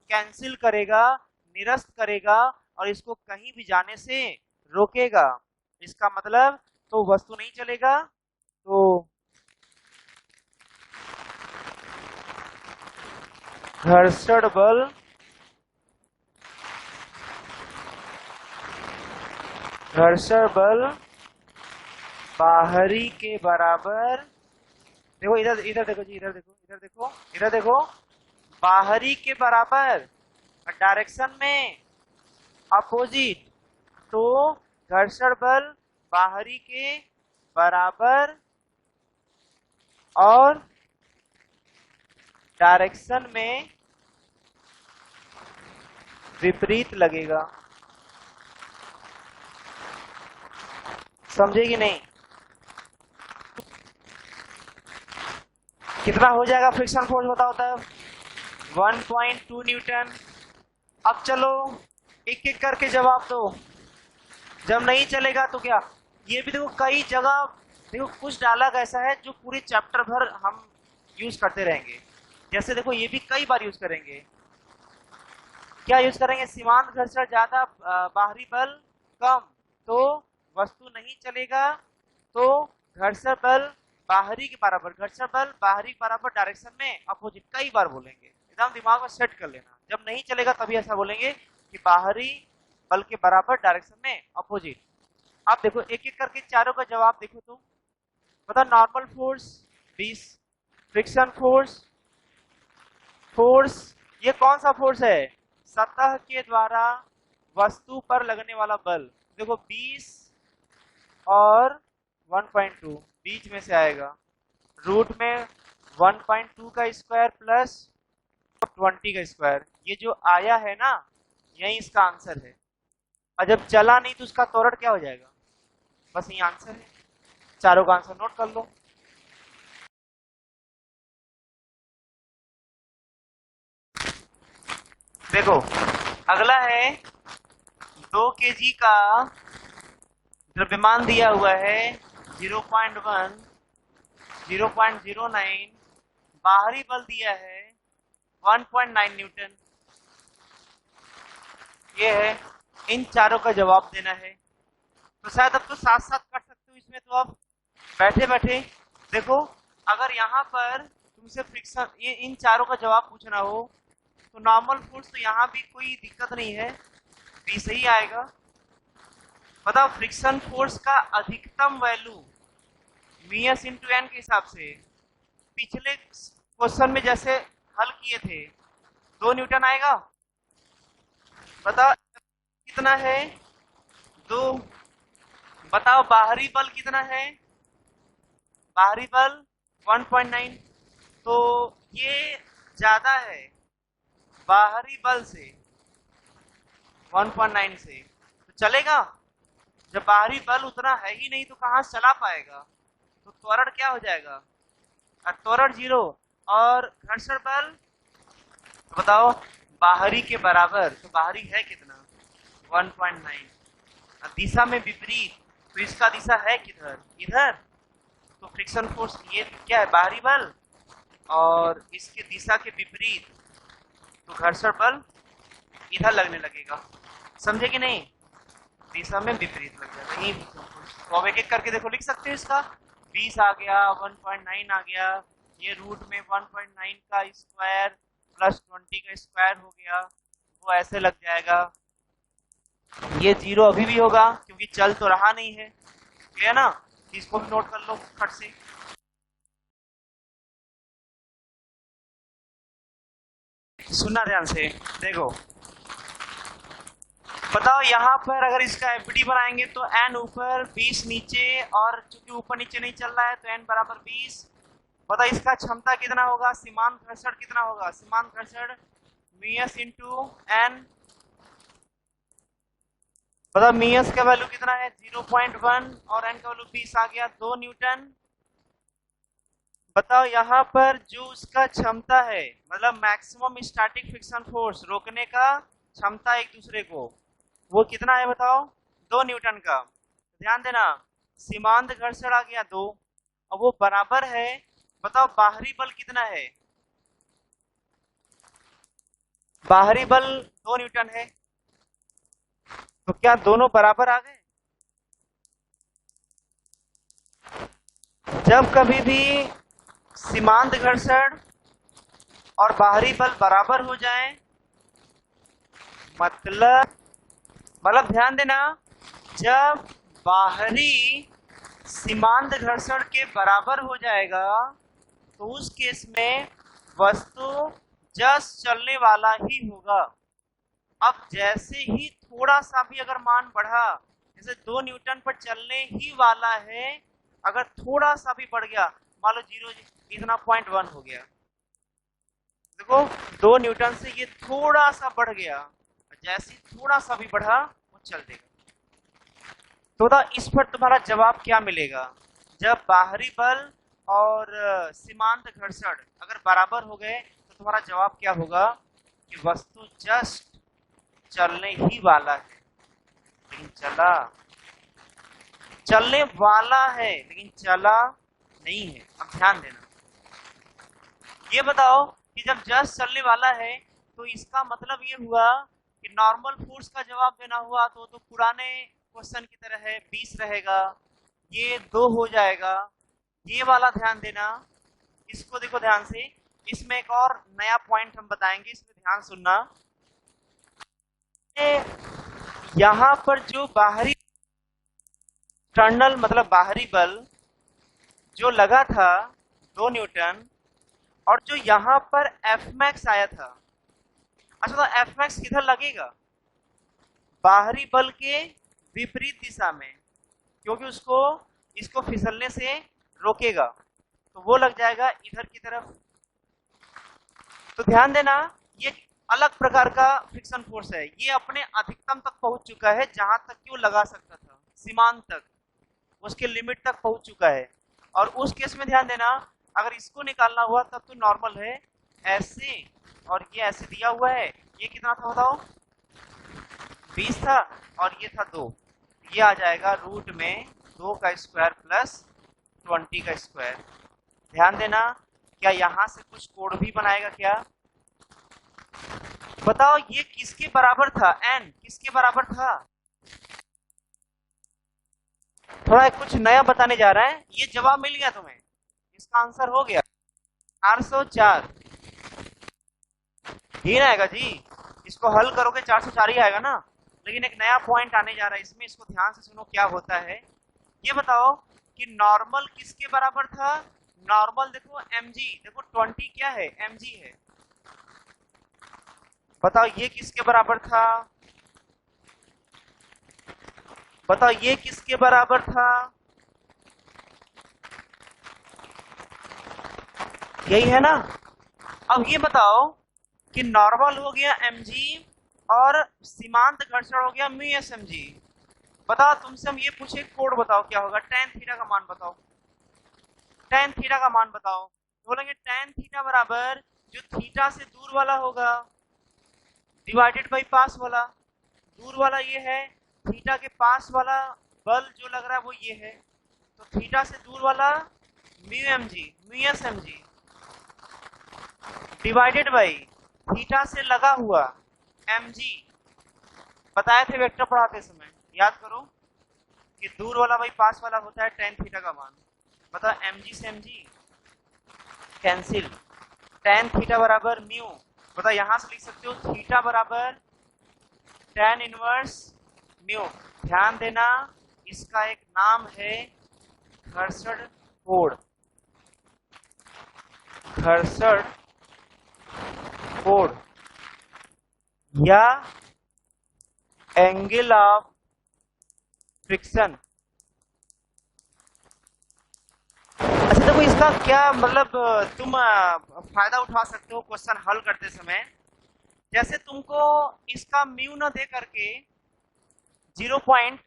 कैंसिल करेगा, निरस्त करेगा और इसको कहीं भी जाने से रोकेगा। इसका मतलब तो वस्तु नहीं चलेगा। तो घर्षण बल बाहरी के बराबर, देखो इधर इधर देखो जी, इधर देखो, इधर देखो, इधर देखो, बाहरी के बराबर डायरेक्शन में अपोजिट। तो घर्षण बल बाहरी के बराबर और डायरेक्शन में विपरीत लगेगा। समझे कि नहीं? कितना हो जाएगा फ्रिक्शन फोर्स बताओ तब? 1.2 न्यूटन। अब चलो एक एक करके जवाब दो। जब नहीं चलेगा तो क्या? ये भी देखो कई जगह, देखो कुछ डायलॉग ऐसा है जो पूरे चैप्टर भर हम यूज करते रहेंगे। जैसे देखो ये भी कई बार यूज करेंगे। क्या यूज करेंगे? सीमांत घर्षण ज्यादा, बाहरी बल कम, तो वस्तु नहीं चलेगा। तो घर्षण बल बाहरी के बराबर, घर्षण बल बाहरी के बराबर डायरेक्शन में अपोजिट, कई बार बोलेंगे, एकदम दिमाग में सेट कर लेना। जब नहीं चलेगा तभी ऐसा बोलेंगे कि बाहरी बल के बराबर डायरेक्शन में अपोजिट। अब देखो एक एक करके चारों का जवाब देखो तो बताओ। नॉर्मल फोर्स 20, फ्रिक्शन फोर्स ये कौन सा फोर्स है? सतह के द्वारा वस्तु पर लगने वाला बल। देखो 20 और 1.2 बीच में से आएगा, रूट में 1.2 का स्क्वायर प्लस 20 का स्क्वायर। ये जो आया है ना, यही इसका आंसर है। और जब चला नहीं तो उसका त्वरण क्या हो जाएगा? बस ये आंसर है। चारों का आंसर नोट कर लो। देखो अगला है 2 kg का द्रव्यमान दिया हुआ है 0.1, 0.09, बाहरी बल दिया है 1.9 न्यूटन। ये है, इन चारों का जवाब देना है। तो शायद अब तो साथ साथ कर सकते हो इसमें। तो अब बैठे बैठे देखो, अगर यहाँ पर तुमसे फ्रिक्शन, ये इन चारों का जवाब पूछना हो तो नॉर्मल फोर्स तो यहाँ भी कोई दिक्कत नहीं है, भी सही आएगा। बताओ फ्रिक्शन फोर्स का अधिकतम वैल्यू मीएस इंटू एन के हिसाब से पिछले क्वेश्चन में जैसे हल किए थे 2 न्यूटन आएगा। बताओ कितना है? 2। बताओ बाहरी बल कितना है? बाहरी बल 1.9। तो ये ज्यादा है बाहरी बल से, 1.9 से। तो चलेगा? जब बाहरी बल उतना है ही नहीं तो कहां से चला पाएगा? तो त्वरण क्या हो जाएगा? त्वरण 0। और घर्षण बल तो बताओ बाहरी के बराबर। तो बाहरी है कितना? 1.9। दिशा में विपरीत, तो इसका दिशा है किधर? इधर। तो फ्रिक्शन फोर्स ये क्या है? बाहरी बल, और इसके दिशा के विपरीत, तो घर्षण बल इधर लगने लगेगा। समझे कि नहीं? दिशा में विपरीत लग जाएगा यही। तो अब एक एक करके देखो, लिख सकते हो इसका। 20 आ गया, 1.9 आ गया, ये रूट में 1.9 का स्क्वायर प्लस 20 का स्क्वायर हो गया, वो ऐसे लग जाएगा। ये 0 अभी भी होगा क्योंकि चल तो रहा नहीं है, ठीक है ना। इसको भी नोट कर लो फट से। सुनना ध्यान से, देखो बताओ यहाँ पर अगर इसका एफडी बनाएंगे तो n ऊपर 20 नीचे, और चूंकि ऊपर नीचे नहीं चल रहा है तो n बराबर 20। बताओ इसका क्षमता कितना होगा, सीमांत घर्षण कितना होगा, सीमांत घर्षण मीएस इंटू n। बताओ मीएस का वैल्यू कितना है 0.1 और n का वैल्यू 20 आ गया 2 न्यूटन। बताओ यहाँ पर जो उसका क्षमता है, मतलब मैक्सिमम स्टैटिक फ्रिक्शन फोर्स, रोकने का क्षमता एक दूसरे को, वो कितना है बताओ 2 न्यूटन का। ध्यान देना सीमांत घर्षण आ गया 2 और वो बराबर है, बताओ बाहरी बल कितना है, बाहरी बल 2 न्यूटन है, तो क्या दोनों बराबर आ गए। जब कभी भी सीमांत घर्षण और बाहरी बल बराबर हो जाए, मतलब ध्यान देना जब बाहरी सीमांत घर्षण के बराबर हो जाएगा तो उस केस में वस्तु जस्ट चलने वाला ही होगा। अब जैसे ही थोड़ा सा भी अगर मान बढ़ा, जैसे 2 न्यूटन पर चलने ही वाला है, अगर थोड़ा सा भी बढ़ गया, मान लो 0 इतना 0.1 हो गया, देखो 2 न्यूटन से ये थोड़ा सा बढ़ गया, जैसे थोड़ा सा भी बढ़ा वो चल देगा। तो इस पर तुम्हारा जवाब क्या मिलेगा, जब बाहरी बल और सीमांत घर्षण अगर बराबर हो गए तो तुम्हारा जवाब क्या होगा कि वस्तु जस्ट चलने ही वाला है, लेकिन चलने वाला है लेकिन चला नहीं है। अब ध्यान देना, ये बताओ कि जब जस्ट चलने वाला है तो इसका मतलब ये हुआ कि नॉर्मल फोर्स का जवाब देना हुआ तो पुराने क्वेश्चन की तरह है 20 रहेगा, ये 2 हो जाएगा। ये वाला ध्यान देना, इसको देखो ध्यान से, इसमें एक और नया पॉइंट हम बताएंगे, इसमें ध्यान सुनना। यहाँ पर जो बाहरी एक्सटर्नल मतलब बाहरी बल जो लगा था 2 न्यूटन, और जो यहाँ पर एफ मैक्स आया था, अच्छा तो एफ मैक्स किधर लगेगा, बाहरी बल के विपरीत दिशा में, क्योंकि उसको इसको फिसलने से रोकेगा, तो वो लग जाएगा इधर की तरफ। तो ध्यान देना ये अलग प्रकार का फ्रिक्शन फोर्स है, ये अपने अधिकतम तक पहुंच चुका है, जहां तक कि वो लगा सकता था सीमांत तक, उसके लिमिट तक पहुंच चुका है। और उस केस में ध्यान देना अगर इसको निकालना हुआ तब तो नॉर्मल है ऐसे, और ये ऐसे दिया हुआ है, ये कितना था बताओ 20 था और ये था 2, ये आ जाएगा रूट में 2 का स्क्वायर प्लस 20 का स्क्वायर। ध्यान देना क्या यहाँ से कुछ कोड भी बनाएगा क्या, बताओ ये किसके बराबर था, n किसके बराबर था। थोड़ा कुछ नया बताने जा रहा है, ये जवाब मिल गया तुम्हें, इसका आंसर हो गया 404 ही ना आएगा जी, इसको हल करोगे 404 ही आएगा ना। लेकिन एक नया पॉइंट आने जा रहा है इसमें, इसको ध्यान से सुनो क्या होता है। ये बताओ कि नॉर्मल किसके बराबर था, नॉर्मल देखो mg, देखो 20 क्या है mg है, बताओ ये किसके बराबर था, बताओ ये किसके बराबर था, यही है ना। अब ये बताओ कि नॉर्मल हो गया mg और सीमांत घर्षण हो गया म्यू mg। बताओ तुमसे हम ये पूछे कोड बताओ क्या होगा, tan थीटा का मान बताओ, tan थीटा का मान बताओ, बोलेंगे tan थीटा बराबर जो थीटा से दूर वाला होगा डिवाइडेड बाई पास वाला, दूर वाला ये है, थीटा के पास वाला बल जो लग रहा है वो ये है, तो थीटा से दूर वाला mu mg divided by theta से लगा हुआ mg। बताए थे वेक्टर पढ़ाते समय, याद करो कि दूर वाला बाई पास वाला होता है tan थीटा का मान। बताओ mg से mg कैंसिल, tan थीटा बराबर म्यू, बताओ यहां से लिख सकते हो थीटा बराबर tan इनवर्स म्यू। ध्यान देना इसका एक नाम है घर्षण कोण। घर्षण कोण या एंगल ऑफ फ्रिक्शन। अच्छा देखो इसका क्या मतलब तुम फायदा उठा सकते हो क्वेश्चन हल करते समय। जैसे तुमको इसका म्यू न दे करके 0.1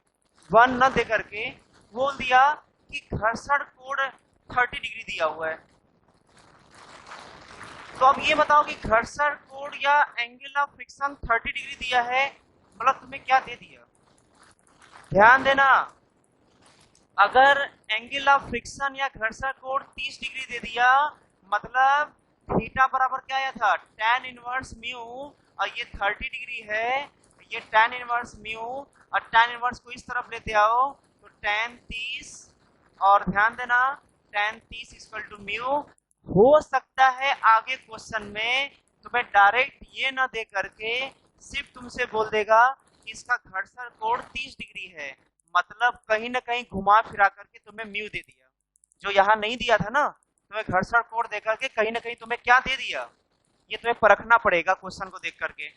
न दे करके बोल दिया कि घर्षण कोण 30 डिग्री दिया हुआ है, तो अब ये बताओ कि घर्षण कोण या एंगल ऑफ फ्रिक्शन 30 डिग्री दिया है, मतलब तुम्हें क्या दे दिया। ध्यान देना अगर एंगल ऑफ फ्रिक्शन या घर्षण कोण 30 डिग्री दे दिया, मतलब थीटा बराबर क्या आया था tan इनवर्स म्यू, और ये 30 डिग्री है, ये tan इनवर्स म्यू, और tan इनवर्स को इस तरफ लेते आओ तो tan 30, और ध्यान देना tan 30 इक्वल टू म्यू। हो सकता है आगे क्वेश्चन में तुम्हें डायरेक्ट ये ना दे करके सिर्फ तुमसे बोल देगा कि इसका घर्षण कोण 30 डिग्री है, मतलब कहीं ना कहीं घुमा फिरा करके तुम्हें म्यू दे दिया। जो यहाँ नहीं दिया था ना, तुम्हें घर्षण कोण दे करके कहीं ना कहीं तुम्हें क्या दे दिया, ये तुम्हें परखना पड़ेगा क्वेश्चन को देख करके।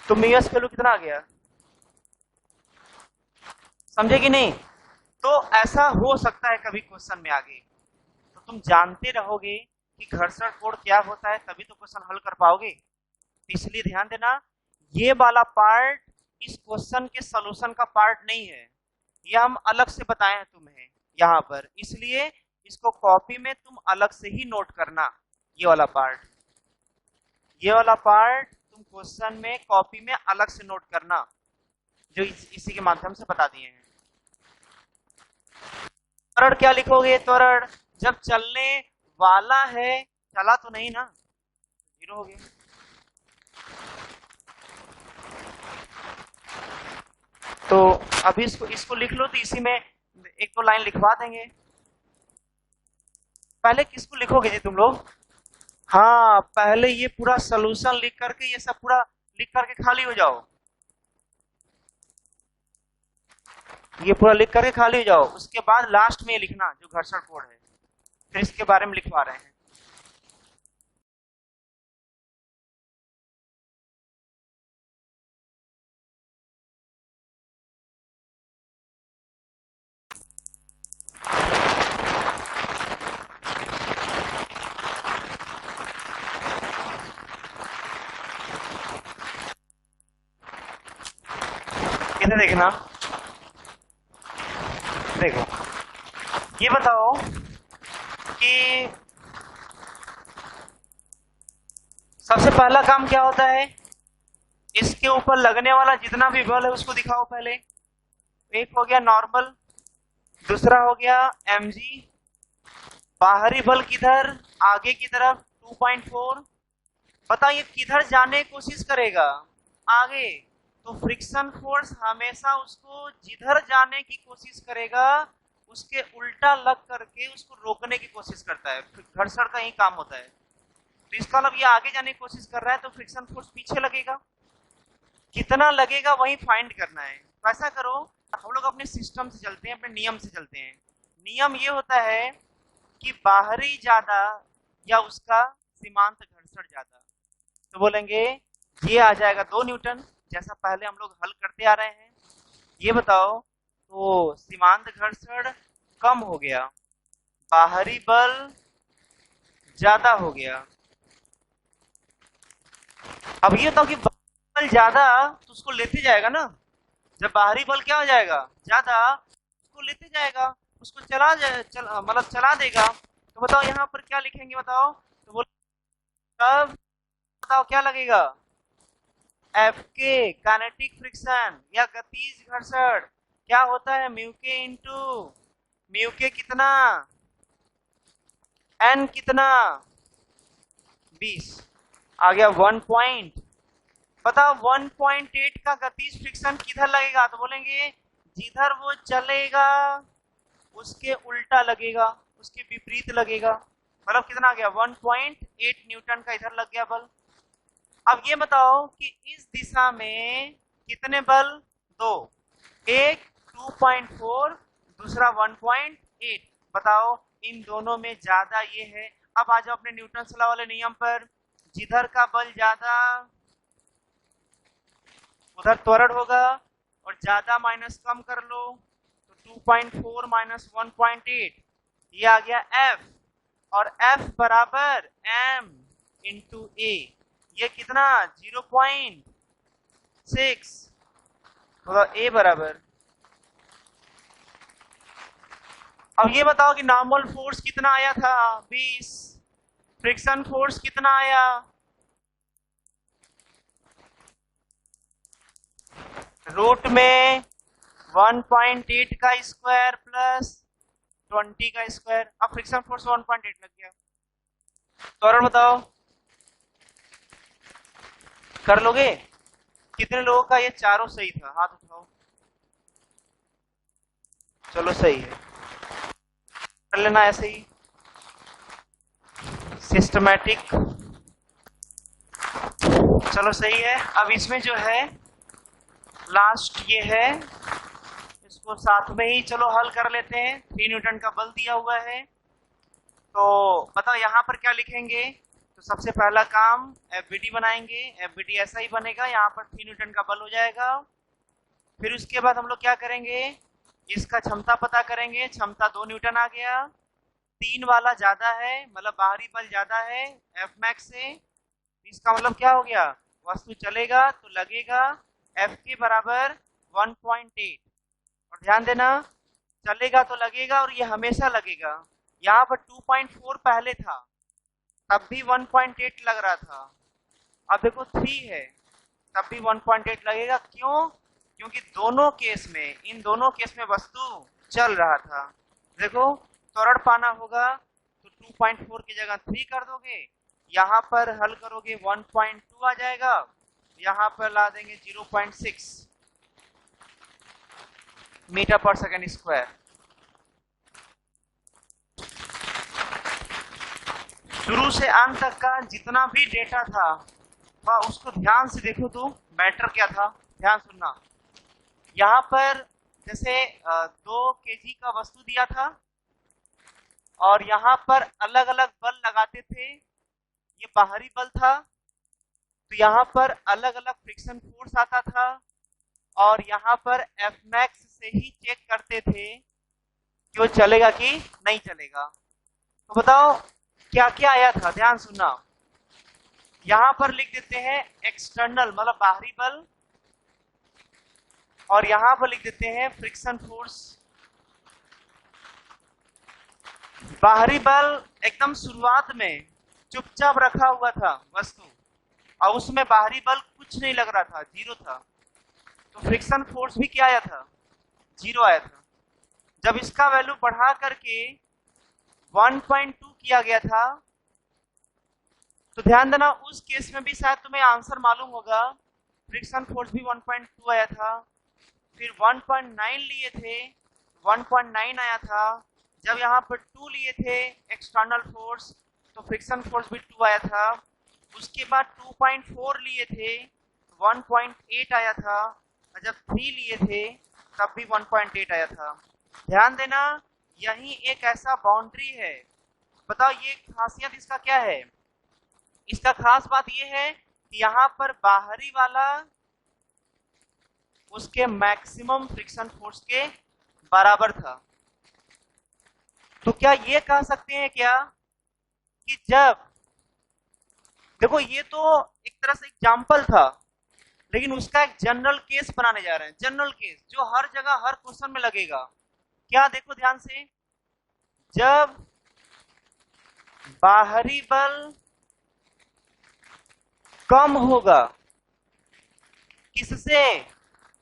तो म्यू एस वैल्यू कितना आ गया, समझे कि नहीं। तो ऐसा हो सकता है कभी क्वेश्चन में आगे, तो तुम जानते रहोगे कि घर्षण कोण क्या होता है, तभी तो क्वेश्चन हल कर पाओगे। इसलिए ध्यान देना ये वाला पार्ट इस क्वेश्चन के सॉल्यूशन का पार्ट नहीं है, ये हम अलग से बताए हैं तुम्हें यहाँ पर, इसलिए इसको कॉपी में तुम अलग से ही नोट करना। ये वाला पार्ट तुम क्वेश्चन में कॉपी में अलग से नोट करना, जो इसी के माध्यम से बता दिए हैं। त्वरण क्या लिखोगे, त्वरण जब चलने वाला है, चला तो नहीं ना, 0 हो गया। तो अभी इसको लिख लो, तो इसी में एक दो लाइन लिखवा देंगे। पहले किसको लिखोगे जी तुम लोग, हाँ पहले ये पूरा सॉल्यूशन लिख करके, ये सब पूरा लिख करके खाली हो जाओ, ये पूरा लिख करके खाली हो जाओ। उसके बाद लास्ट में ये लिखना जो घर्षण कोण है, फिर इसके बारे में लिखवा रहे हैं। इधर देखना, देखो ये बताओ कि सबसे पहला काम क्या होता है, इसके ऊपर लगने वाला जितना भी बल है उसको दिखाओ पहले। एक हो गया नॉर्मल, दूसरा हो गया mg, बाहरी बल किधर, आगे की तरफ 2.4। बताओ ये किधर जाने की कोशिश करेगा, आगे, तो फ्रिक्शन फोर्स हमेशा उसको जिधर जाने की कोशिश करेगा उसके उल्टा लग करके उसको रोकने की कोशिश करता है। घर्षण का ही काम होता है। तो इसका मतलब ये आगे जाने की कोशिश कर रहा है, तो फ्रिक्शन फोर्स पीछे लगेगा, कितना लगेगा वही फाइंड करना है। तो ऐसा करो, हम लोग अपने सिस्टम से चलते हैं, अपने नियम से चलते हैं। नियम ये होता है कि बाहरी ज्यादा या उसका सीमांत घर्षण ज्यादा, तो बोलेंगे ये आ जाएगा 2 न्यूटन, जैसा पहले हम लोग हल करते आ रहे हैं। ये बताओ, तो सीमांत घर्षण कम हो गया, बाहरी बल ज्यादा हो गया। अब ये बताओ कि बल ज्यादा तो उसको लेते जाएगा ना, जब बाहरी बल क्या हो जाएगा ज्यादा, उसको लेते जाएगा, उसको मतलब चला देगा। तो बताओ यहाँ पर क्या लिखेंगे, बताओ तो बोल, तब बताओ क्या लगेगा, एफ के काइनेटिक फ्रिक्शन या गतिज घर्षण क्या होता है, म्यू के इंटू म्यू के कितना, एन कितना 20 आ गया 1 पॉइंट। बताओ 1.8 का गतिज फ्रिक्शन किधर लगेगा, तो बोलेंगे जिधर वो चलेगा उसके उल्टा लगेगा, उसके विपरीत लगेगा। मतलब कितना आ गया 1.8 न्यूटन का इधर लग गया बल। अब ये बताओ कि इस दिशा में कितने बल, दो, एक 2.4 दूसरा 1.8। बताओ इन दोनों में ज्यादा ये है। अब आ जाओ अपने न्यूटन लॉ वाले नियम पर, जिधर का बल ज्यादा उधर त्वरण होगा, और ज्यादा माइनस कम कर लो तो 2.4 माइनस 1.8 ये आ गया F, और F बराबर m इंटू ए, ये कितना 0.6, तो A बराबर। अब ये बताओ कि नॉर्मल फोर्स कितना आया था 20, फ्रिक्शन फोर्स कितना आया, रूट में 1.8 का स्क्वायर प्लस 20 का स्क्वायर। अब फ्रिक्शन फोर्स 1.8 लग गया, त्वरण बताओ कर लोगे? कितने लोगों का ये चारों सही था, हाथ उठाओ। चलो सही है, कर लेना ऐसे ही सिस्टमैटिक। चलो सही है। अब इसमें जो है लास्ट ये है, इसको साथ में ही चलो हल कर लेते हैं। 3 न्यूटन का बल दिया हुआ है, तो बताओ यहाँ पर क्या लिखेंगे। तो सबसे पहला काम FBD बनाएंगे, FBD ऐसा ही बनेगा, यहाँ पर 3 न्यूटन का बल हो जाएगा। फिर उसके बाद हम लोग क्या करेंगे, इसका क्षमता पता करेंगे। क्षमता 2 न्यूटन आ गया, 3 वाला ज्यादा है, मतलब बाहरी बल ज्यादा है F मैक्स से। इसका मतलब क्या हो गया, वस्तु चलेगा तो लगेगा F के बराबर 1.8। और ध्यान देना, चलेगा तो लगेगा और ये हमेशा लगेगा। यहाँ पर 2.4 पहले था, तब भी 1.8 लग रहा था। अब देखो 3 है, तब भी 1.8 लगेगा। क्यों? क्योंकि दोनों केस में, इन दोनों केस में वस्तु चल रहा था। देखो त्वरण पाना होगा तो 2.4 की जगह 3 कर दोगे, यहाँ पर हल करोगे 1.2 आ जाएगा, यहाँ पर ला देंगे 0.6 मीटर पर सेकेंड स्क्वायर। शुरू से अंत तक का जितना भी डेटा था उसको ध्यान से देखो तो मैटर क्या था, ध्यान सुनना। यहाँ पर जैसे 2 kg का वस्तु दिया था और यहाँ पर अलग अलग बल लगाते थे, ये बाहरी बल था, तो यहाँ पर अलग अलग फ्रिक्शन फोर्स आता था, और यहाँ पर F मैक्स से ही चेक करते थे कि वो चलेगा कि नहीं चलेगा। तो बताओ क्या क्या आया था, ध्यान सुनना। यहाँ पर लिख देते हैं एक्सटर्नल मतलब बाहरी बल, और यहाँ पर लिख देते हैं फ्रिक्शन फोर्स। बाहरी बल एकदम शुरुआत में चुपचाप रखा हुआ था वस्तु, और उसमें बाहरी बल कुछ नहीं लग रहा था, 0 था, तो फ्रिक्शन फोर्स भी क्या आया था, 0 आया था। जब इसका वैल्यू बढ़ा करके 1.2 किया गया था, तो ध्यान देना उस केस में भी शायद तुम्हें आंसर मालूम होगा, फ्रिक्शन फोर्स भी 1.2 आया था। फिर 1.9 लिए थे, 1.9 आया था। जब यहाँ पर 2 लिए थे एक्सटर्नल फोर्स, तो फ्रिक्शन फोर्स भी 2 आया था। उसके बाद 2.4 लिए थे, 1.8 आया था, और जब 3 लिए थे तब भी 1.8 आया था। ध्यान देना यही एक ऐसा बाउंड्री है। बताओ ये खासियत इसका क्या है, इसका खास बात ये है कि यहाँ पर बाहरी वाला उसके मैक्सिमम फ्रिक्शन फोर्स के बराबर था। तो क्या ये कह सकते हैं क्या कि जब, देखो ये तो एक तरह से एग्जाम्पल था, लेकिन उसका एक जनरल केस बनाने जा रहे हैं, जनरल केस जो हर जगह हर क्वेश्चन में लगेगा। क्या देखो ध्यान से, जब बाहरी बल कम होगा किससे,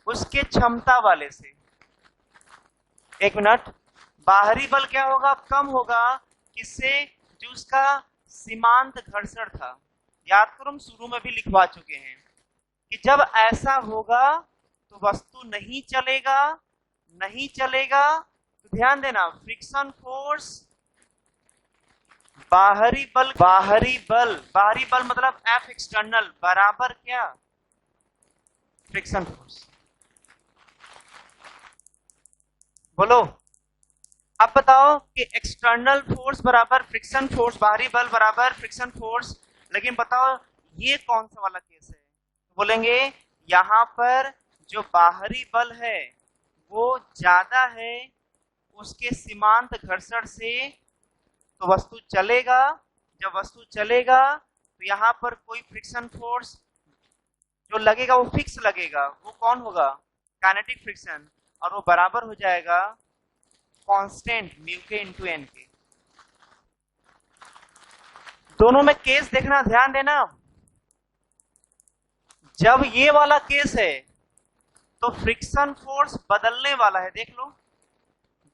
उसके क्षमता वाले से। एक मिनट, बाहरी बल क्या होगा, कम होगा किससे, जो उसका सीमांत घर्षण था। याद करो हम शुरू में भी लिखवा चुके हैं कि जब ऐसा होगा तो वस्तु नहीं चलेगा, नहीं चलेगा। तो ध्यान देना फ्रिक्शन फोर्स बाहरी बल मतलब F एक्सटर्नल बराबर क्या? Friction force. बोलो, अब बताओ कि एक्सटर्नल फोर्स बराबर फ्रिक्शन फोर्स, बाहरी बल बराबर फ्रिक्शन फोर्स, लेकिन बताओ ये कौन सा वाला केस है? बोलेंगे यहां पर जो बाहरी बल है वो ज्यादा है उसके सीमांत घर्षण से, तो वस्तु चलेगा। जब वस्तु चलेगा तो यहाँ पर कोई फ्रिक्शन फोर्स जो लगेगा वो फिक्स लगेगा, वो कौन होगा? काइनेटिक फ्रिक्शन, और वो बराबर हो जाएगा कांस्टेंट म्यू के इंटू एन के। दोनों में केस देखना, ध्यान देना। जब ये वाला केस है तो फ्रिक्शन फोर्स बदलने वाला है, देख लो,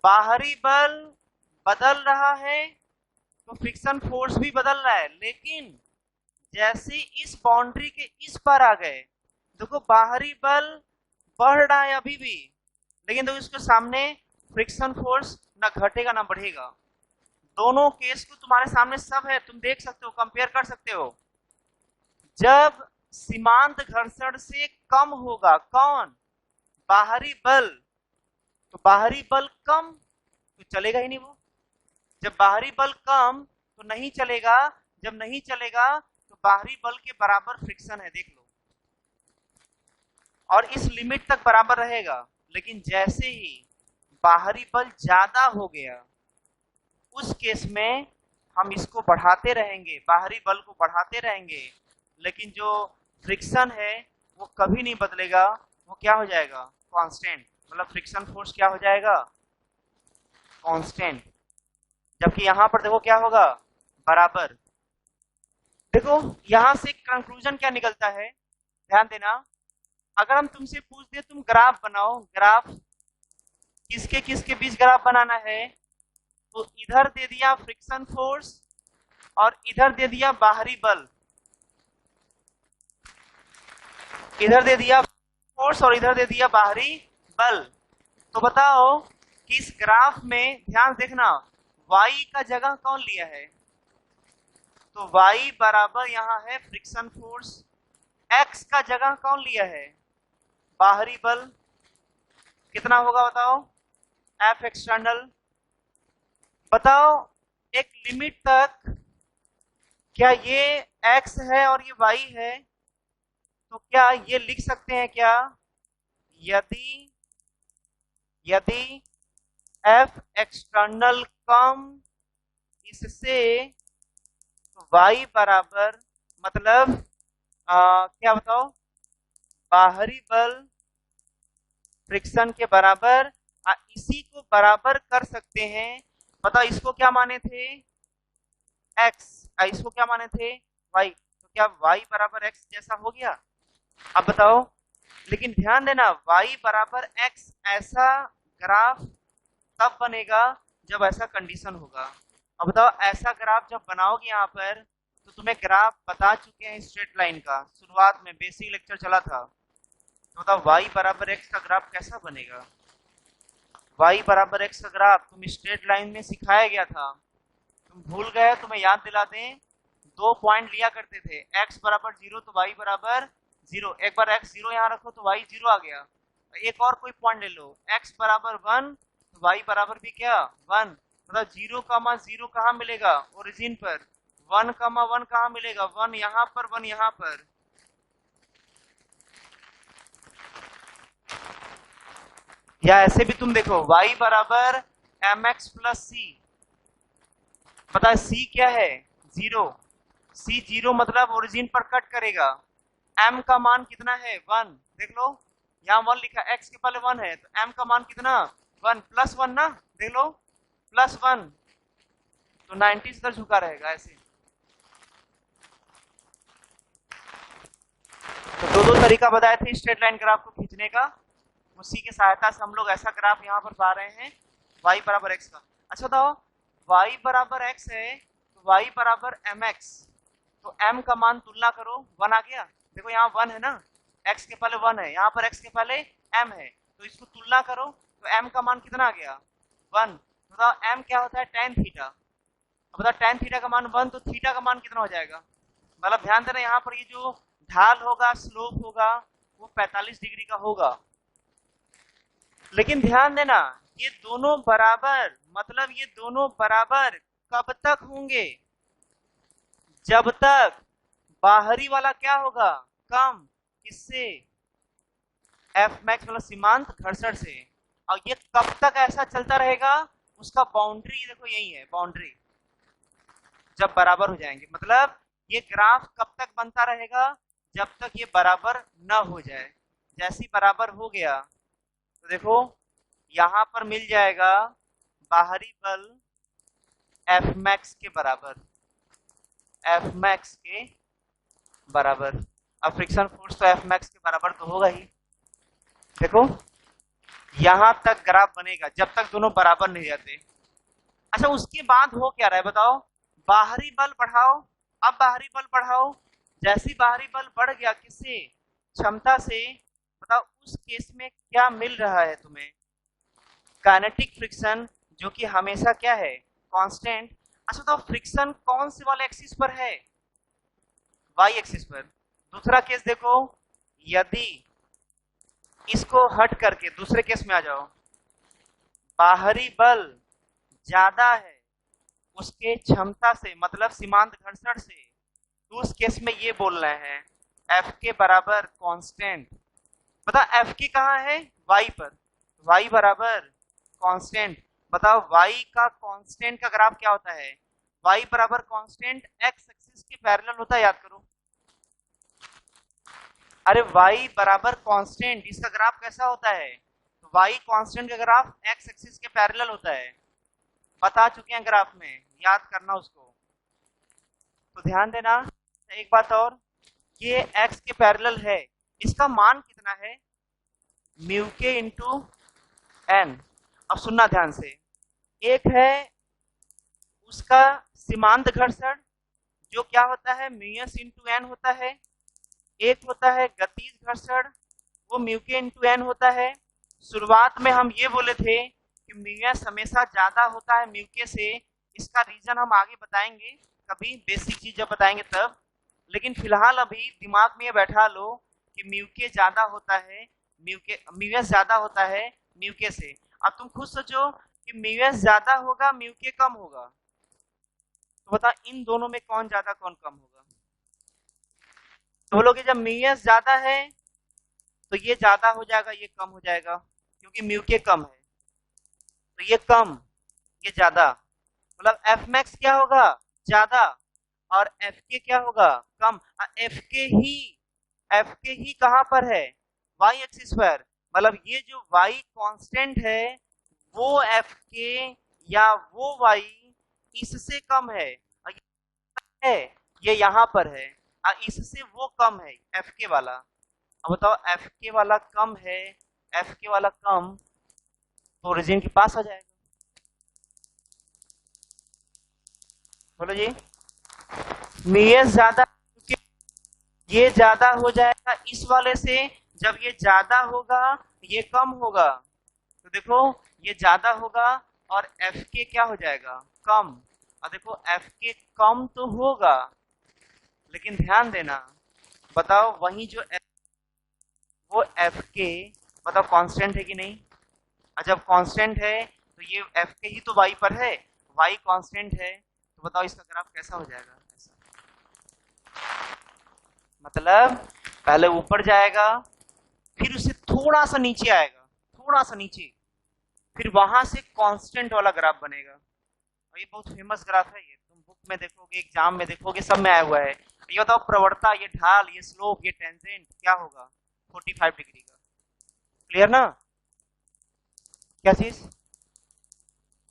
बाहरी बल बदल रहा है तो फ्रिक्शन फोर्स भी बदल रहा है, लेकिन जैसे इस बाउंड्री के इस पर आ गए, देखो बाहरी बल बढ़ रहा है अभी भी, लेकिन देखो इसके सामने फ्रिक्शन फोर्स ना घटेगा ना बढ़ेगा। दोनों केस को तुम्हारे सामने सब है, तुम देख सकते हो, कंपेयर कर सकते हो। जब सीमांत घर्षण से कम होगा कौन? बाहरी बल, तो बाहरी बल कम तो चलेगा ही नहीं वो। जब बाहरी बल कम तो नहीं चलेगा, जब नहीं चलेगा तो बाहरी बल के बराबर फ्रिक्शन है, देख लो, और इस लिमिट तक बराबर रहेगा। लेकिन जैसे ही बाहरी बल ज्यादा हो गया उस केस में हम इसको बढ़ाते रहेंगे, बाहरी बल को बढ़ाते रहेंगे, लेकिन जो फ्रिक्शन है वो कभी नहीं बदलेगा, वो क्या हो जाएगा? कांस्टेंट। मतलब फ्रिक्शन फोर्स क्या हो जाएगा? कांस्टेंट। जबकि यहां पर देखो क्या होगा? बराबर। देखो यहां से कंक्लूजन क्या निकलता है, ध्यान देना। अगर हम तुमसे पूछ दे तुम ग्राफ बनाओ, ग्राफ किसके किसके बीच ग्राफ बनाना है, तो इधर दे दिया फ्रिक्शन फोर्स और इधर दे दिया बाहरी बल, इधर दे दिया फोर्स और इधर दे दिया बाहरी बल। तो बताओ कि इस ग्राफ में ध्यान देखना, y का जगह कौन लिया है? तो y बराबर यहाँ है फ्रिक्शन फोर्स। x का जगह कौन लिया है? बाहरी बल। कितना होगा बताओ? F external. बताओ एक लिमिट तक क्या ये x है और ये y है, तो क्या ये लिख सकते हैं क्या? यदि F एक्सटर्नल कम इससे, तो y बराबर मतलब क्या बताओ? बाहरी बल फ्रिक्शन के बराबर। इसी को बराबर कर सकते हैं, बताओ इसको क्या माने थे? x, इसको क्या माने थे? y। तो क्या y बराबर x जैसा हो गया? अब बताओ, लेकिन ध्यान देना y बराबर x ऐसा ग्राफ तब बनेगा जब ऐसा कंडीशन होगा। अब बताओ ऐसा ग्राफ जब बनाओगे यहाँ पर, तो तुम्हें ग्राफ बता चुके हैं स्ट्रेट लाइन का, शुरुआत में बेसिक लेक्चर चला था। तो बताओ y बराबर x का ग्राफ कैसा बनेगा? y बराबर x का ग्राफ तुम स्ट्रेट लाइन में सिखाया गया था, तुम भूल गए, तुम्हें याद दिला दें। 2 पॉइंट लिया करते थे, x बराबर 0 तो y बराबर 0, एक बार x 0 यहाँ रखो तो y 0 आ गया। एक और कोई पॉइंट ले लो, x बराबर 1 तो y बराबर भी क्या? 1। मतलब 0,0 कहाँ मिलेगा? ओरिजिन पर। 1,1 कहाँ मिलेगा? 1 यहाँ पर, 1 यहाँ पर। या ऐसे भी तुम देखो y बराबर mx प्लस c, पता है c क्या है? 0। c 0 मतलब ओरिजिन पर कट करेगा। m का मान कितना है? 1। देख लो यहाँ 1 लिखा, x के पहले 1 है, तो m का मान कितना? 1 प्लस 1 ना, देख लो प्लस 1, तो 90 से झुका रहेगा ऐसे। तो दो तरीका बताए थे स्ट्रेट लाइन ग्राफ को खींचने का, उसी की सहायता से हम लोग ऐसा ग्राफ यहाँ पर पा रहे हैं y बराबर x का। अच्छा बताओ y बराबर x है तो y बराबर mx, तो m का मान तुलना करो, 1 आ गया। देखो यहाँ 1 है ना, x के पहले 1 है, यहाँ पर x के पहले m है, तो इसको तुलना करो तो m का मान कितना आ गया? 1। बताओ m क्या होता है? tan theta. अब बता tan थीटा का मान 1, तो थीटा का मान कितना हो जाएगा? मतलब ध्यान देना, यहाँ पर ये जो ढाल होगा, स्लोप होगा, वो 45 डिग्री का होगा। लेकिन ध्यान देना, ये दोनों बराबर, मतलब ये दोनों बराबर कब तक होंगे? जब तक बाहरी वाला क्या होगा? कम, किससे? एफ मैक्स मतलब सीमांत घर्षण से। और ये कब तक ऐसा चलता रहेगा? उसका बाउंड्री देखो यही है, बाउंड्री जब बराबर हो जाएंगे। मतलब ये ग्राफ कब तक बनता रहेगा? जब तक ये बराबर न हो जाए। जैसे ही बराबर हो गया तो देखो यहां पर मिल जाएगा बाहरी बल एफ मैक्स के बराबर, एफ मैक्स के बराबर। अब फ्रिक्शन फोर्स तो एफ मैक्स के बराबर तो होगा ही। देखो यहां तक ग्राफ बनेगा जब तक दोनों बराबर नहीं जाते। अच्छा, उसके बाद हो क्या रहा है बताओ? बाहरी बल बढ़ाओ, अब बाहरी बल बढ़ाओ। जैसे ही बाहरी बल बढ़ गया, किससे? क्षमता से। बताओ उस केस में क्या मिल रहा है तुम्हें? काइनेटिक फ्रिक्शन, जो कि हमेशा क्या है? कांस्टेंट। अच्छा तो फ्रिक्शन कौन से वाले एक्सिस पर है? वाई एक्सिस पर। दूसरा केस देखो, यदि इसको हट करके दूसरे केस में आ जाओ, बाहरी बल ज्यादा है उसके क्षमता से, मतलब सीमांत घर्षण से, तो उस केस में ये बोल रहे हैं एफ के बराबर कांस्टेंट। बता एफ के कहाँ है? वाई पर, वाई बराबर कांस्टेंट। बताओ वाई का कांस्टेंट का ग्राफ क्या होता है? वाई बराबर कांस्टेंट एक्स एक्सिस के पैरेलल होता है, याद करो। अरे वाई बराबर कांस्टेंट, इसका ग्राफ कैसा होता है? वाई कांस्टेंट का ग्राफ एक्स एक्सिस के पैरेलल होता है। बता चुके हैं ग्राफ में, याद करना उसको। तो ध्यान देना। एक बात और, ये एक्स के पैरेलल है, इसका मान कितना है? म्यू के इंटू एन। अब सुनना ध्यान से, एक है उसका सीमांत घर्षण जो क्या होता है? म्यू एस इंटू एन होता है। एक होता है गतिज घर्षण, वो म्यू के इंटू एन होता है। शुरुआत में हम ये बोले थे कि म्यू एस हमेशा ज्यादा होता है म्यू के से। इसका रीजन हम आगे बताएंगे, कभी बेसिक चीज जब बताएंगे तब। लेकिन फिलहाल अभी दिमाग में ये बैठा लो कि म्यू के ज्यादा होता है, म्यू एस ज्यादा होता है म्यू के से। अब तुम खुद सोचो कि म्यू एस ज्यादा होगा म्यू के कम होगा, तो बता इन दोनों में कौन ज्यादा कौन कम होगा? तो बोलोगे जब म्यू एस ज्यादा है तो ये ज्यादा हो जाएगा, ये कम हो जाएगा, क्योंकि म्यू के कम है। तो ये कम, ये ज्यादा, मतलब एफ मैक्स क्या होगा? ज्यादा, और एफ के क्या होगा? कम। एफ के ही कहां पर है? वाई एक्सिस पर। मतलब ये जो वाई कांस्टेंट है वो एफ के या वो वाई इससे कम है, ये यहाँ पर है, और इससे वो कम है एफ के वाला। अब बताओ एफ के वाला कम है, एफ के वाला कम, तो ओरिजिन के पास आ जाएगा। बोलो जी, म्यू ज्यादा, क्योंकि ये ज्यादा हो जाएगा इस वाले से। जब ये ज्यादा होगा ये कम होगा, तो देखो ये ज्यादा होगा और एफ के क्या हो जाएगा? कम। और देखो एफ के कम तो होगा, लेकिन ध्यान देना, बताओ वही जो वो एफ के, बताओ कांस्टेंट है कि नहीं? और जब कांस्टेंट है तो ये एफ के ही तो वाई पर है, वाई कांस्टेंट है, तो बताओ इसका ग्राफ कैसा हो जाएगा? ऐसा, मतलब पहले ऊपर जाएगा, फिर उससे थोड़ा सा नीचे आएगा, थोड़ा सा नीचे, फिर वहां से कांस्टेंट वाला ग्राफ बनेगा। और ये बहुत फेमस ग्राफ है, ये तुम बुक में देखोगे, एग्जाम में देखोगे, सब में आया हुआ है। ये बताओ प्रवणता, ये ढाल, ये स्लोप, ये टेंजेंट क्या होगा? 45 डिग्री का। क्लियर ना? क्या चीज?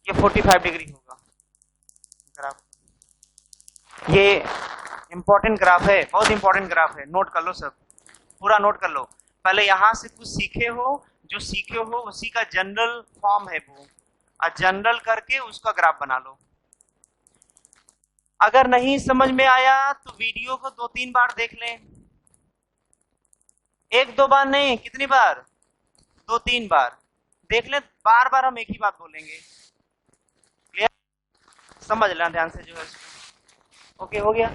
ये 45 डिग्री होगा ग्राफ। ये इंपॉर्टेंट ग्राफ है, बहुत इंपॉर्टेंट ग्राफ है, नोट कर लो, सब पूरा नोट कर लो। पहले यहां से कुछ सीखे हो, जो सीखे हो उसी का जनरल फॉर्म है वो, और जनरल करके उसका ग्राफ बना लो। अगर नहीं समझ में आया तो वीडियो को 2-3 बार देख लें, 1-2 बार नहीं, कितनी बार? 2-3 बार देख लें, बार बार हम एक ही बात बोलेंगे। क्लियर? समझ लेना ध्यान से जो है। ओके, हो गया।